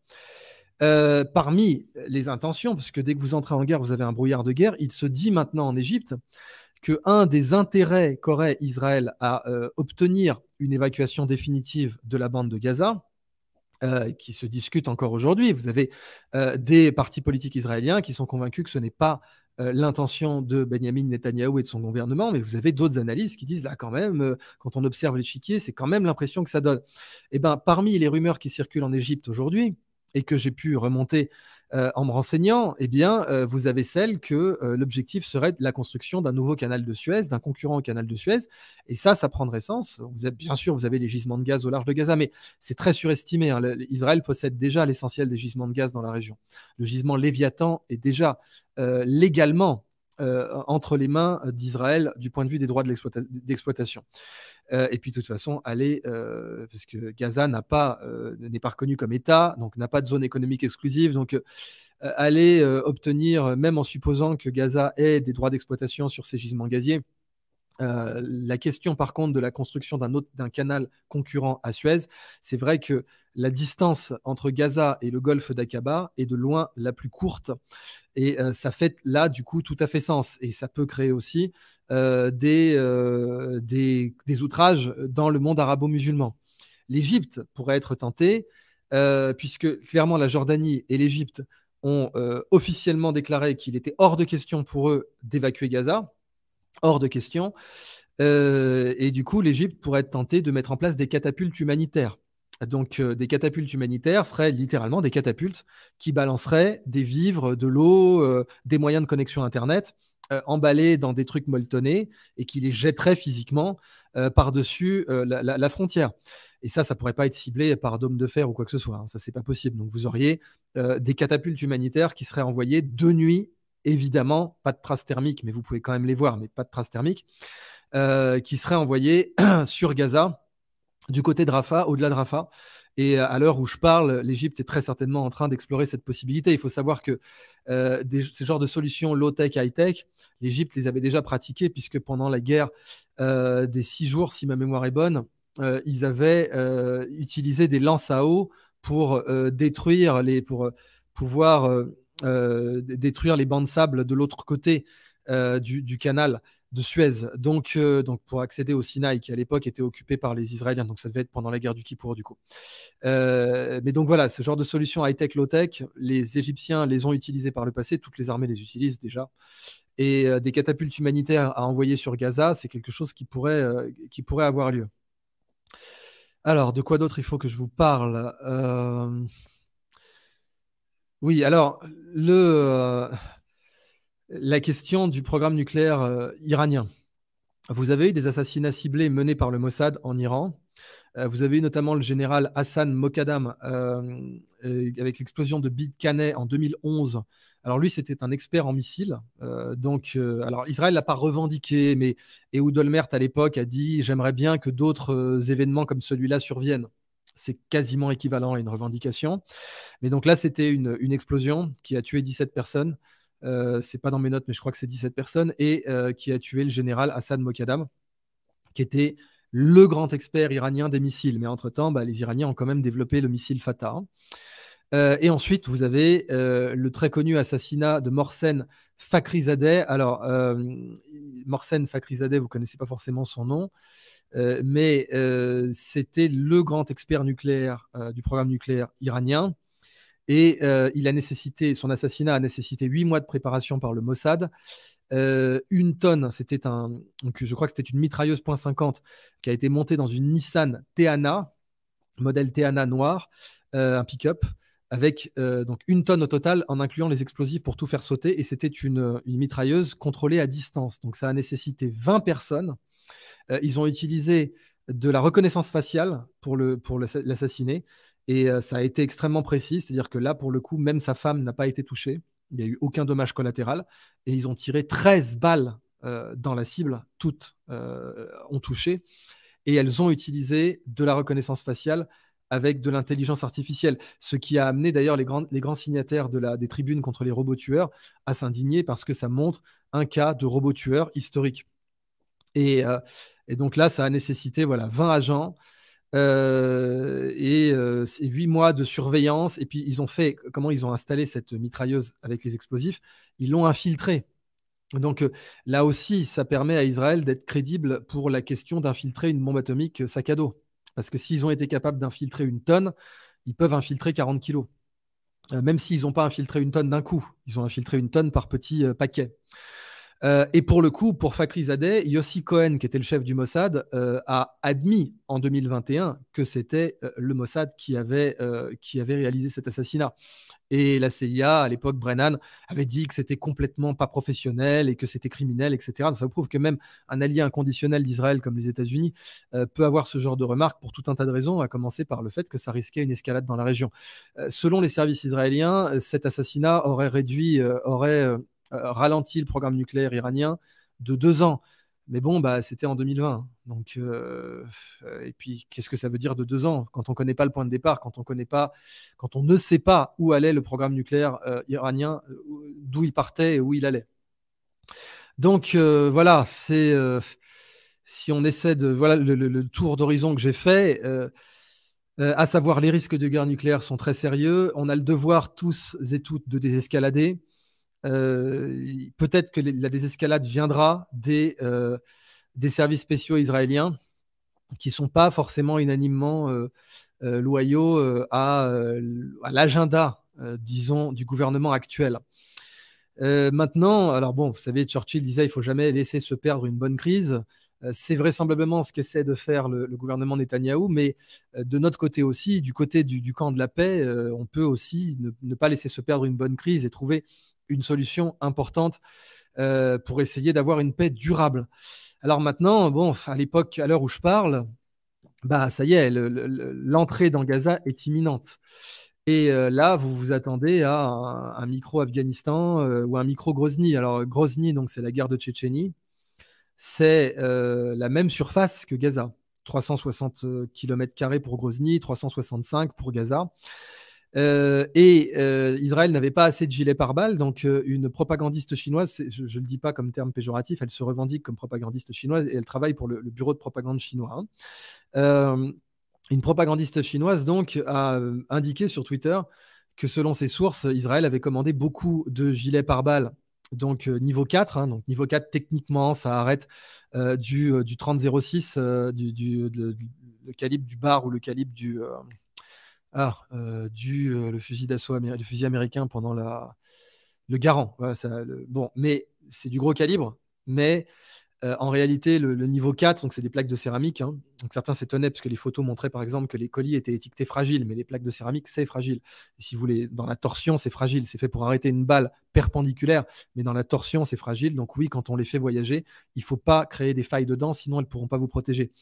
Parmi les intentions, parce que dès que vous entrez en guerre, vous avez un brouillard de guerre, il se dit maintenant en Égypte que un des intérêts qu'aurait Israël à obtenir une évacuation définitive de la bande de Gaza, qui se discute encore aujourd'hui. Vous avez des partis politiques israéliens qui sont convaincus que ce n'est pas l'intention de Benjamin Netanyahou et de son gouvernement, mais vous avez d'autres analystes qui disent là quand même, quand on observe l'échiquier, c'est quand même l'impression que ça donne. Et ben, parmi les rumeurs qui circulent en Égypte aujourd'hui, et que j'ai pu remonter en me renseignant, eh bien, vous avez celle que l'objectif serait la construction d'un nouveau canal de Suez, d'un concurrent au canal de Suez. Et ça prendrait sens. Bien sûr, vous avez les gisements de gaz au large de Gaza, mais c'est très surestimé. Hein. Israël possède déjà l'essentiel des gisements de gaz dans la région. Le gisement Léviathan est déjà légalement entre les mains d'Israël du point de vue des droits d'exploitation. Et puis, de toute façon, parce que Gaza n'est pas reconnu comme État, donc n'a pas de zone économique exclusive. Donc, aller obtenir, même en supposant que Gaza ait des droits d'exploitation sur ces gisements gaziers, la question, par contre, de la construction d'un canal concurrent à Suez, c'est vrai que la distance entre Gaza et le golfe d'Aqaba est de loin la plus courte. Et ça fait là, du coup, tout à fait sens. Et ça peut créer aussi des outrages dans le monde arabo-musulman. L'Égypte pourrait être tentée, puisque clairement la Jordanie et l'Égypte ont officiellement déclaré qu'il était hors de question pour eux d'évacuer Gaza. Hors de question. Et du coup, l'Égypte pourrait être tentée de mettre en place des catapultes humanitaires. Donc, des catapultes humanitaires seraient littéralement des catapultes qui balanceraient des vivres, de l'eau, des moyens de connexion Internet, emballés dans des trucs molletonnés et qui les jetteraient physiquement par-dessus la frontière. Et ça pourrait pas être ciblé par dôme de fer ou quoi que ce soit. Hein. Ça, c'est pas possible. Donc, vous auriez des catapultes humanitaires qui seraient envoyées de nuit. Évidemment, pas de traces thermiques, mais vous pouvez quand même les voir, mais pas de traces thermiques, qui seraient envoyées sur Gaza, du côté de Rafah, au-delà de Rafah. Et à l'heure où je parle, l'Égypte est très certainement en train d'explorer cette possibilité. Il faut savoir que ces genres de solutions low-tech, high-tech, l'Égypte les avait déjà pratiquées, puisque pendant la guerre des 6 jours, si ma mémoire est bonne, ils avaient utilisé des lances à eau pour détruire pour pouvoir détruire les bancs de sable de l'autre côté du canal de Suez, donc pour accéder au Sinaï, qui à l'époque était occupé par les Israéliens, donc ça devait être pendant la guerre du Kippour du coup. Mais donc voilà, ce genre de solution high-tech, low-tech, les Égyptiens les ont utilisées par le passé, toutes les armées les utilisent déjà, et des catapultes humanitaires à envoyer sur Gaza, c'est quelque chose qui pourrait avoir lieu. Alors, de quoi d'autre il faut que je vous parle Oui, alors, la question du programme nucléaire iranien. Vous avez eu des assassinats ciblés menés par le Mossad en Iran. Vous avez eu notamment le général Hassan Mokaddam avec l'explosion de Bid Kaneh en 2011. Alors lui, c'était un expert en missiles. Alors Israël l'a pas revendiqué, mais Ehud Olmert à l'époque a dit j'aimerais bien que d'autres événements comme celui-là surviennent. C'est quasiment équivalent à une revendication. Mais donc là, c'était une explosion qui a tué 17 personnes. C'est pas dans mes notes, mais je crois que c'est 17 personnes, et qui a tué le général Hassan Mokaddam, qui était le grand expert iranien des missiles. Mais entre-temps, les Iraniens ont quand même développé le missile Fatah. Et ensuite, vous avez le très connu assassinat de Mohsen Fakhrizadeh. Alors, Mohsen Fakhrizadeh, vous ne connaissez pas forcément son nom, mais c'était le grand expert nucléaire du programme nucléaire iranien. Et son assassinat a nécessité 8 mois de préparation par le Mossad. Une tonne, donc je crois que c'était une mitrailleuse .50 qui a été montée dans une Nissan Teana, modèle Teana noir, un pick-up, avec donc 1 tonne au total, en incluant les explosifs pour tout faire sauter. Et c'était une mitrailleuse contrôlée à distance. Donc ça a nécessité 20 personnes. Ils ont utilisé de la reconnaissance faciale pour l'assassiner. Et ça a été extrêmement précis, c'est-à-dire que là, pour le coup, même sa femme n'a pas été touchée. Il n'y a eu aucun dommage collatéral. Et ils ont tiré 13 balles dans la cible. Toutes ont touché. Et elles ont utilisé de la reconnaissance faciale avec de l'intelligence artificielle, ce qui a amené d'ailleurs les grands signataires des tribunes contre les robots tueurs à s'indigner parce que ça montre un cas de robot tueur historique. Et, euh, et donc là, ça a nécessité voilà, 20 agents c'est 8 mois de surveillance. Et puis, ils ont fait, comment ils ont installé cette mitrailleuse avec les explosifs? Ils l'ont infiltrée. Donc là aussi, ça permet à Israël d'être crédible pour la question d'infiltrer une bombe atomique sac à dos. Parce que s'ils ont été capables d'infiltrer une tonne, ils peuvent infiltrer 40 kilos. Même s'ils n'ont pas infiltré une tonne d'un coup, ils ont infiltré une tonne par petit paquet. Et pour le coup, pour Fakhrizadeh, Yossi Cohen, qui était le chef du Mossad, a admis en 2021 que c'était le Mossad qui avait réalisé cet assassinat. Et la CIA, à l'époque, Brennan, avait dit que c'était complètement pas professionnel et que c'était criminel, etc. Donc ça prouve que même un allié inconditionnel d'Israël comme les États-Unis peut avoir ce genre de remarques pour tout un tas de raisons, à commencer par le fait que ça risquait une escalade dans la région. Selon les services israéliens, cet assassinat aurait ralenti le programme nucléaire iranien de 2 ans. Mais bon, bah, c'était en 2020. Donc, et puis, qu'est-ce que ça veut dire de 2 ans quand on ne connaît pas le point de départ, quand on ne sait pas où allait le programme nucléaire iranien, d'où il partait et où il allait. Donc voilà, si on essaie de voilà le tour d'horizon que j'ai fait. À savoir, les risques de guerre nucléaire sont très sérieux. On a le devoir tous et toutes de désescalader. Peut-être que la désescalade viendra des services spéciaux israéliens qui ne sont pas forcément unanimement loyaux à l'agenda, disons, du gouvernement actuel. Maintenant, alors bon, vous savez, Churchill disait il ne faut jamais laisser se perdre une bonne crise. C'est vraisemblablement ce qu'essaie de faire le gouvernement Netanyahou, mais de notre côté aussi, du côté du camp de la paix, on peut aussi ne pas laisser se perdre une bonne crise et trouver une solution importante pour essayer d'avoir une paix durable. Alors maintenant, bon, à l'époque, à l'heure où je parle, bah ça y est, l'entrée dans Gaza est imminente. Et là, vous vous attendez à un micro Afghanistan ou un micro Grozny. Alors Grozny, donc c'est la guerre de Tchétchénie, c'est la même surface que Gaza. 360 km² pour Grozny, 365 pour Gaza. Israël n'avait pas assez de gilets pare-balles, donc une propagandiste chinoise, je ne le dis pas comme terme péjoratif, elle se revendique comme propagandiste chinoise et elle travaille pour le bureau de propagande chinois. Hein. Une propagandiste chinoise donc a indiqué sur Twitter que selon ses sources, Israël avait commandé beaucoup de gilets pare-balles, donc niveau 4. Hein, donc niveau 4, techniquement, ça arrête du 30-06, le calibre du bar ou le calibre le fusil d'assaut le fusil américain pendant le Garand. Voilà, bon, mais c'est du gros calibre, mais en réalité, le niveau 4, donc c'est des plaques de céramique. Hein. Donc certains s'étonnaient parce que les photos montraient par exemple que les colis étaient étiquetés fragiles, mais les plaques de céramique, c'est fragile. Et si vous voulez, dans la torsion, c'est fragile. C'est fait pour arrêter une balle perpendiculaire, mais dans la torsion, c'est fragile. Donc oui, quand on les fait voyager, il ne faut pas créer des failles dedans, sinon elles ne pourront pas vous protéger.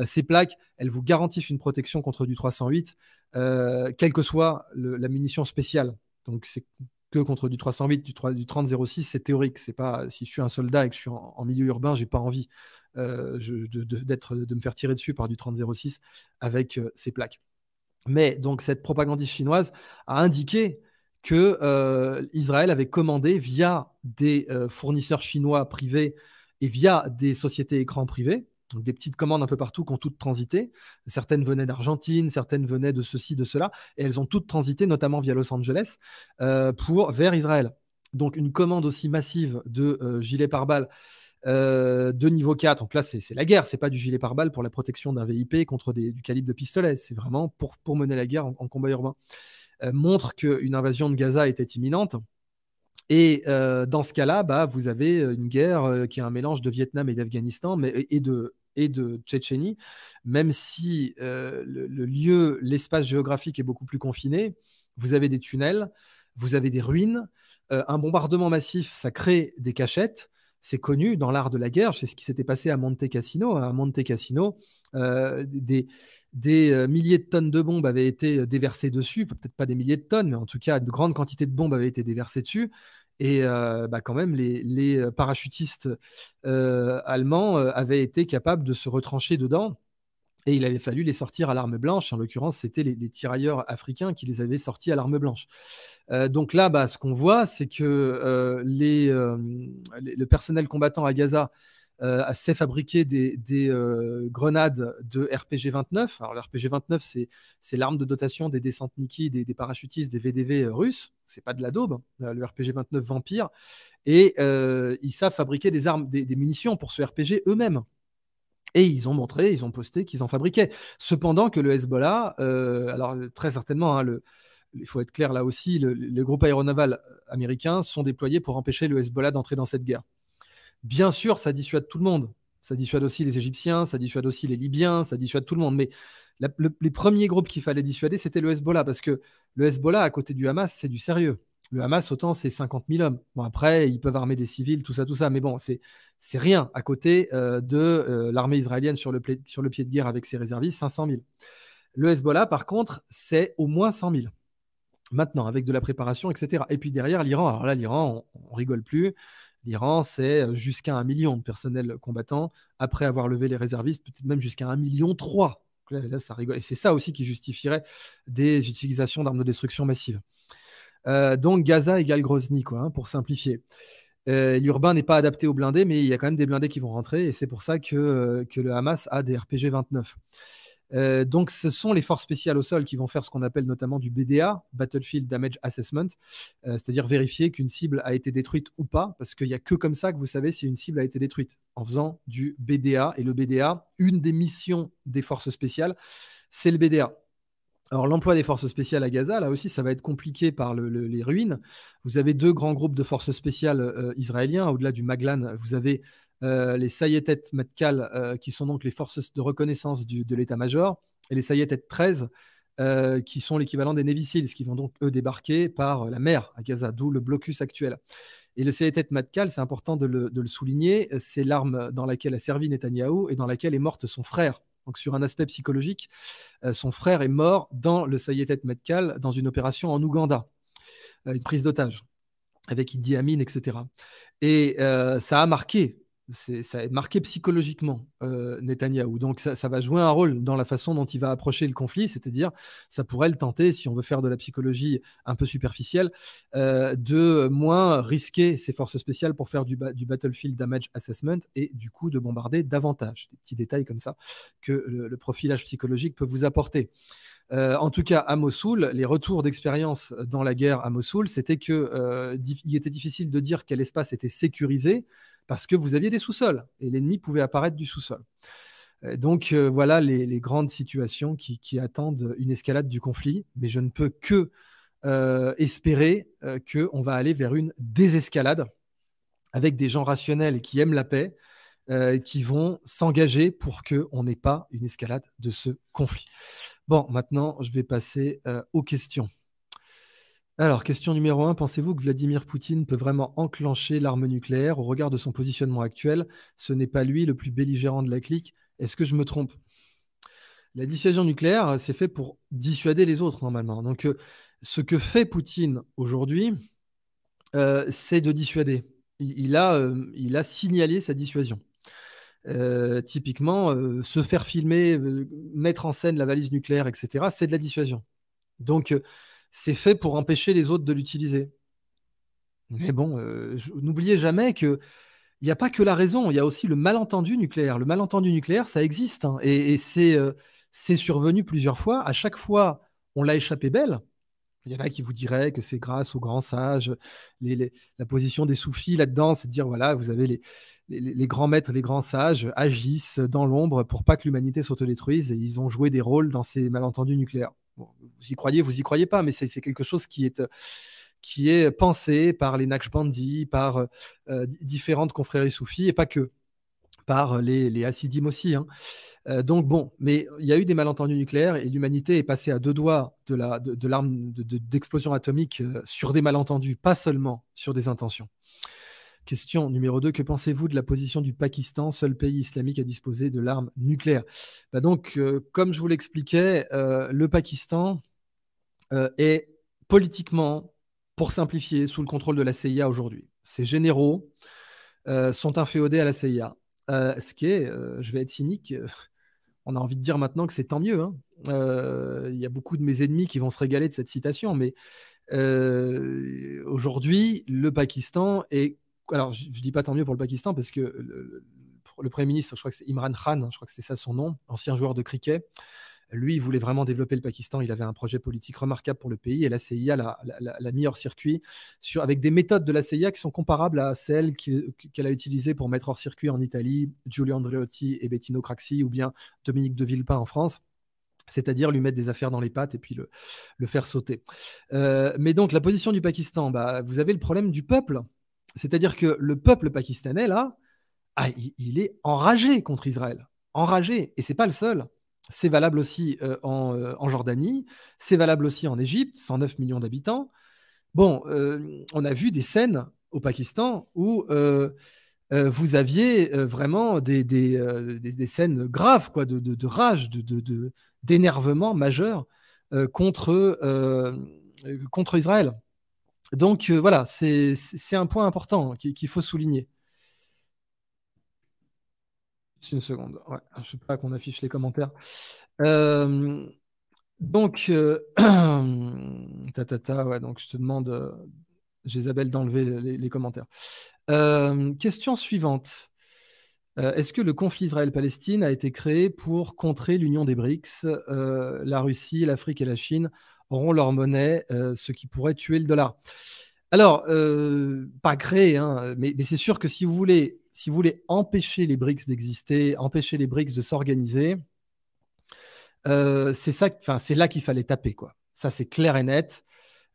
Ces plaques, elles vous garantissent une protection contre du 308, quelle que soit la munition spéciale. Donc c'est que contre du 308, du 30-06, c'est théorique. C'est pas, si je suis un soldat et que je suis en milieu urbain, j'ai pas envie de me faire tirer dessus par du 30-06 avec ces plaques. Mais donc cette propagandiste chinoise a indiqué que Israël avait commandé via des fournisseurs chinois privés et via des sociétés écrans privées, donc des petites commandes un peu partout qui ont toutes transité. Certaines venaient d'Argentine, certaines venaient de ceci, de cela, et elles ont toutes transité, notamment via Los Angeles, vers Israël. Donc une commande aussi massive de gilets pare-balles de niveau 4. Donc là, c'est la guerre, c'est pas du gilet pare-balles pour la protection d'un VIP contre du calibre de pistolet, c'est vraiment pour mener la guerre en combat urbain. Montre qu'une invasion de Gaza était imminente. Et dans ce cas-là, bah, vous avez une guerre qui est un mélange de Vietnam et d'Afghanistan et de Tchétchénie, même si l'espace géographique est beaucoup plus confiné. Vous avez des tunnels, vous avez des ruines. Un bombardement massif, ça crée des cachettes. C'est connu dans l'art de la guerre. C'est ce qui s'était passé à Monte Cassino. À Monte Cassino, des milliers de tonnes de bombes avaient été déversées dessus. Enfin, peut-être pas des milliers de tonnes, mais en tout cas, de grandes quantités de bombes avaient été déversées dessus. Et quand même, les parachutistes allemands avaient été capables de se retrancher dedans Et il avait fallu les sortir à l'arme blanche. En l'occurrence, c'était les tirailleurs africains qui les avaient sortis à l'arme blanche. Donc là, ce qu'on voit, c'est que le personnel combattant à Gaza sait fabriquer des grenades de RPG-29. Alors, le RPG-29, c'est l'arme de dotation des descentes-Niki, des parachutistes, des VDV russes. C'est pas de la daube, le RPG-29 Vampire. Et ils savent fabriquer des armes, des munitions pour ce RPG eux-mêmes. Et ils ont montré, ils ont posté qu'ils en fabriquaient. Cependant que le Hezbollah, alors très certainement, hein, il faut être clair là aussi, le groupe aéronaval américain sont déployés pour empêcher le Hezbollah d'entrer dans cette guerre. Bien sûr, ça dissuade tout le monde. Ça dissuade aussi les Égyptiens, ça dissuade aussi les Libyens, ça dissuade tout le monde. Mais les premiers groupes qu'il fallait dissuader, c'était le Hezbollah, parce que le Hezbollah, à côté du Hamas, c'est du sérieux. Le Hamas, autant, c'est 50 000 hommes. Bon, après, ils peuvent armer des civils, tout ça. Mais bon, c'est rien à côté de l'armée israélienne sur le pied de guerre avec ses réservistes, 500 000. Le Hezbollah, par contre, c'est au moins 100 000. Maintenant, avec de la préparation, etc. Et puis derrière, l'Iran, alors là, l'Iran, on rigole plus. L'Iran, c'est jusqu'à 1 million de personnel combattant, après avoir levé les réservistes, peut-être même jusqu'à 1,3 million. Là, ça rigole. Et c'est ça aussi qui justifierait des utilisations d'armes de destruction massive. Donc Gaza égale Grozny, quoi, hein, pour simplifier. L'urbain n'est pas adapté aux blindés, mais il y a quand même des blindés qui vont rentrer, et c'est pour ça que le Hamas a des RPG-29. Donc ce sont les forces spéciales au sol qui vont faire ce qu'on appelle notamment du BDA, Battlefield Damage Assessment, c'est-à-dire vérifier qu'une cible a été détruite ou pas, parce qu'il n'y a que comme ça que vous savez si une cible a été détruite, en faisant du BDA. Et le BDA, une des missions des forces spéciales, c'est le BDA. Alors l'emploi des forces spéciales à Gaza, là aussi, ça va être compliqué par les ruines. Vous avez deux grands groupes de forces spéciales israéliens. Au-delà du Maglan, vous avez les Sayetet Matkal, qui sont donc les forces de reconnaissance de l'état-major, et les Sayetet 13, qui sont l'équivalent des Navy Seals, qui vont donc, eux, débarquer par la mer à Gaza, d'où le blocus actuel. Et le Sayetet Matkal, c'est important de le souligner, c'est l'arme dans laquelle a servi Netanyahou et dans laquelle est morte son frère. Donc sur un aspect psychologique, son frère est mort dans le Sayetet Matkal, dans une opération en Ouganda, une prise d'otage avec Idi Amin, etc. Et ça a marqué, ça a marqué psychologiquement Netanyahou. Donc ça va jouer un rôle dans la façon dont il va approcher le conflit, c'est-à-dire ça pourrait le tenter, si on veut faire de la psychologie un peu superficielle, de moins risquer ses forces spéciales pour faire du Battlefield Damage Assessment et du coup de bombarder davantage. Des petits détails comme ça que le profilage psychologique peut vous apporter. En tout cas, à Mossoul, les retours d'expérience dans la guerre à Mossoul, c'était qu'il était difficile de dire quel espace était sécurisé parce que vous aviez des sous-sols et l'ennemi pouvait apparaître du sous-sol. Donc voilà les grandes situations qui attendent une escalade du conflit, mais je ne peux que espérer qu'on va aller vers une désescalade avec des gens rationnels et qui aiment la paix, qui vont s'engager pour qu'on n'ait pas une escalade de ce conflit. Bon, maintenant, je vais passer aux questions. Alors, question numéro 1, pensez-vous que Vladimir Poutine peut vraiment enclencher l'arme nucléaire au regard de son positionnement actuel? Ce n'est pas lui le plus belligérant de la clique. Est-ce que je me trompe? La dissuasion nucléaire, c'est fait pour dissuader les autres, normalement. Donc, ce que fait Poutine aujourd'hui, c'est de dissuader. Il a signalé sa dissuasion. Typiquement, se faire filmer, mettre en scène la valise nucléaire, etc., c'est de la dissuasion. Donc, c'est fait pour empêcher les autres de l'utiliser. Mais bon, n'oubliez jamais qu'il n'y a pas que la raison, il y a aussi le malentendu nucléaire. Le malentendu nucléaire, ça existe, hein, et c'est survenu plusieurs fois. À chaque fois, on l'a échappé belle. Il y en a qui vous diraient que c'est grâce aux grands sages. La position des soufis là-dedans, c'est de dire, voilà, vous avez les grands maîtres, les grands sages agissent dans l'ombre pour pas que l'humanité s'autodétruise et ils ont joué des rôles dans ces malentendus nucléaires. Bon, vous y croyez pas, mais c'est quelque chose qui est pensé par les Naqshbandis, par différentes confréries soufis et pas que, par les Hassidim aussi, hein. Donc bon, mais il y a eu des malentendus nucléaires et l'humanité est passée à deux doigts de l'arme d'explosion atomique sur des malentendus, pas seulement sur des intentions. Question numéro 2, que pensez-vous de la position du Pakistan, seul pays islamique à disposer de l'arme nucléaire? Donc, comme je vous l'expliquais, le Pakistan est politiquement, pour simplifier, sous le contrôle de la CIA aujourd'hui. Ses généraux sont inféodés à la CIA. Ce qui est, je vais être cynique, on a envie de dire maintenant que c'est tant mieux, hein. Il y a beaucoup de mes ennemis qui vont se régaler de cette citation, mais aujourd'hui, le Pakistan est... Alors, je ne dis pas tant mieux pour le Pakistan, parce que le Premier ministre, je crois que c'est Imran Khan, hein, je crois que c'est ça son nom, ancien joueur de cricket. Lui, il voulait vraiment développer le Pakistan. Il avait un projet politique remarquable pour le pays, et la CIA l'a mis hors circuit avec des méthodes de la CIA qui sont comparables à celles qu'elle a utilisées pour mettre hors circuit en Italie Giulio Andreotti et Bettino Craxi, ou bien Dominique de Villepin en France, c'est-à-dire lui mettre des affaires dans les pattes et puis le faire sauter. Mais donc, la position du Pakistan, bah, vous avez le problème du peuple. C'est-à-dire que le peuple pakistanais, là, il est enragé contre Israël. Enragé. Et c'est pas le seul. C'est valable aussi en Jordanie. C'est valable aussi en Égypte, 109 millions d'habitants. Bon, on a vu des scènes au Pakistan où vous aviez vraiment des scènes graves, quoi, de rage, d'énervement majeur contre Israël. Donc voilà, c'est un point important qu'il faut souligner. Une seconde, ouais, je ne sais pas qu'on affiche les commentaires. Euh, donc, ouais, donc je te demande, Isabelle, d'enlever les commentaires. Question suivante. Est-ce que le conflit Israël-Palestine a été créé pour contrer l'union des BRICS? La Russie, l'Afrique et la Chine auront leur monnaie, ce qui pourrait tuer le dollar. Alors, pas créé, hein, mais c'est sûr que si vous voulez empêcher les BRICS d'exister, empêcher les BRICS de s'organiser, c'est là qu'il fallait taper, quoi. Ça, c'est clair et net.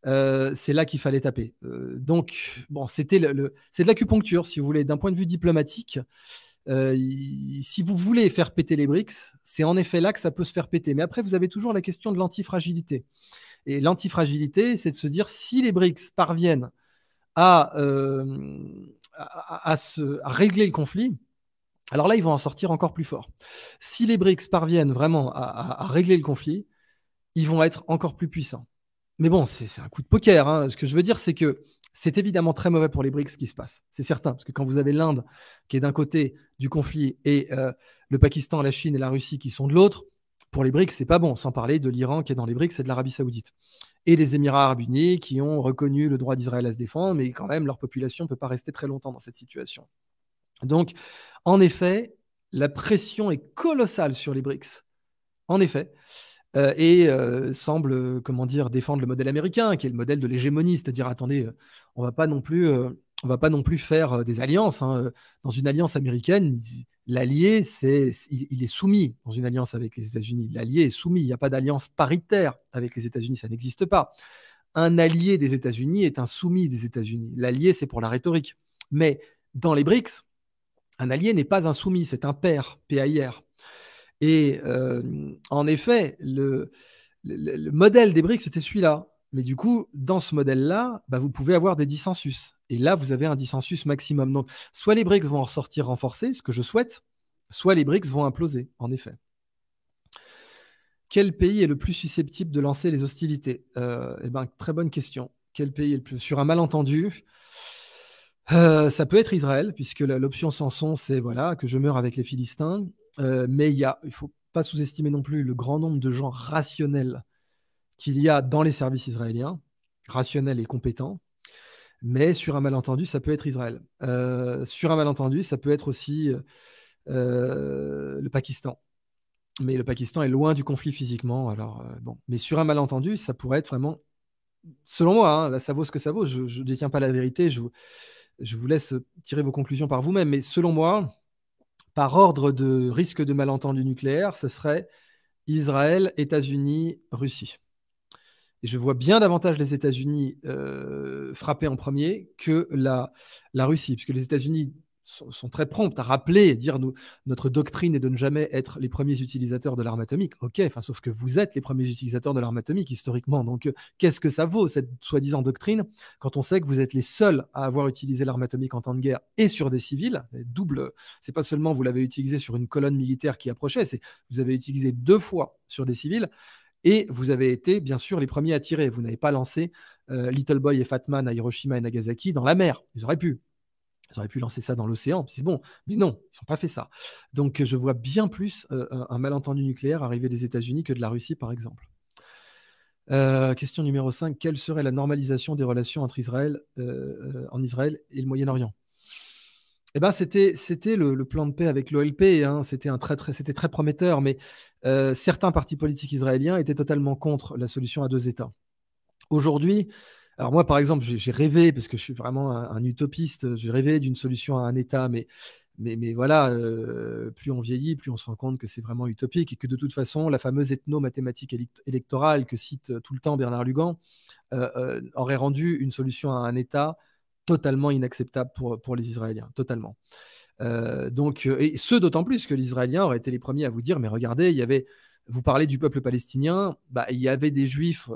C'est là qu'il fallait taper. Donc, bon, c'est de l'acupuncture, si vous voulez, d'un point de vue diplomatique. Si vous voulez faire péter les BRICS, c'est en effet là que ça peut se faire péter. Mais après, vous avez toujours la question de l'antifragilité. Et l'antifragilité, c'est de se dire, si les BRICS parviennent à régler le conflit, alors là, ils vont en sortir encore plus fort. Si les BRICS parviennent vraiment à régler le conflit, ils vont être encore plus puissants. Mais bon, c'est un coup de poker, hein. Ce que je veux dire, c'est que c'est évidemment très mauvais pour les BRICS ce qui se passe. C'est certain, parce que quand vous avez l'Inde qui est d'un côté du conflit et le Pakistan, la Chine et la Russie qui sont de l'autre, pour les BRICS, c'est pas bon, sans parler de l'Iran qui est dans les BRICS et de l'Arabie Saoudite. Et les Émirats arabes unis qui ont reconnu le droit d'Israël à se défendre, mais quand même, leur population ne peut pas rester très longtemps dans cette situation. Donc, en effet, la pression est colossale sur les BRICS. En effet. Et semble, comment dire, défendre le modèle américain, qui est le modèle de l'hégémonie, c'est-à-dire, attendez, on va pas non plus faire des alliances, hein. Dans une alliance américaine, l'allié, il est soumis. Dans une alliance avec les États-Unis, l'allié est soumis. Il n'y a pas d'alliance paritaire avec les États-Unis, ça n'existe pas. Un allié des États-Unis est un soumis des États-Unis. L'allié, c'est pour la rhétorique. Mais dans les BRICS, un allié n'est pas un soumis, c'est un pair, P-A-I-R. Et en effet, le modèle des BRICS, c'était celui-là. Mais du coup, dans ce modèle-là, bah, vous pouvez avoir des dissensus. Et là, vous avez un dissensus maximum. Donc, soit les BRICS vont en ressortir renforcés, ce que je souhaite, soit les BRICS vont imploser, en effet. Quel pays est le plus susceptible de lancer les hostilités? Eh ben, très bonne question. Quel pays est le plus... Sur un malentendu, ça peut être Israël, puisque l'option Samson, c'est voilà, que je meure avec les Philistins. Mais il ne faut pas sous-estimer non plus le grand nombre de gens rationnels qu'il y a dans les services israéliens, rationnels et compétents. Mais sur un malentendu, ça peut être Israël. Sur un malentendu, ça peut être aussi le Pakistan. Mais le Pakistan est loin du conflit physiquement. Alors, bon. Mais sur un malentendu, ça pourrait être vraiment... Selon moi, hein, là, ça vaut ce que ça vaut. Je ne détiens pas la vérité. Je vous laisse tirer vos conclusions par vous-même. Mais selon moi, par ordre de risque de malentendu nucléaire, ce serait Israël, États-Unis, Russie. Et je vois bien davantage les États-Unis frapper en premier que la Russie, puisque les États-Unis sont très prompts à rappeler, dire notre doctrine est de ne jamais être les premiers utilisateurs de l'arme atomique. Ok, sauf que vous êtes les premiers utilisateurs de l'arme atomique historiquement. Donc, qu'est-ce que ça vaut, cette soi-disant doctrine, quand on sait que vous êtes les seuls à avoir utilisé l'arme atomique en temps de guerre et sur des civils? Double, c'est pas seulement vous l'avez utilisé sur une colonne militaire qui approchait, c'est vous avez utilisé 2 fois sur des civils. Et vous avez été, bien sûr, les premiers à tirer. Vous n'avez pas lancé Little Boy et Fat Man à Hiroshima et Nagasaki dans la mer. Ils auraient pu. Ils auraient pu lancer ça dans l'océan, c'est bon. Mais non, ils n'ont pas fait ça. Donc, je vois bien plus un malentendu nucléaire arriver des États-Unis que de la Russie, par exemple. Question numéro 5. Quelle serait la normalisation des relations entre en Israël et le Moyen-Orient? Eh ben, c'était le plan de paix avec l'OLP, hein. C'était très prometteur, mais certains partis politiques israéliens étaient totalement contre la solution à deux États. Aujourd'hui, alors moi, par exemple, j'ai rêvé, parce que je suis vraiment un utopiste, j'ai rêvé d'une solution à un État, mais voilà, plus on vieillit, plus on se rend compte que c'est vraiment utopique et que de toute façon, la fameuse ethno-mathématique électorale que cite tout le temps Bernard Lugan aurait rendu une solution à un État totalement inacceptable pour les Israéliens, totalement. Et ce, d'autant plus que les Israéliens auraient été les premiers à vous dire, mais regardez, vous parlez du peuple palestinien, bah, il y avait des juifs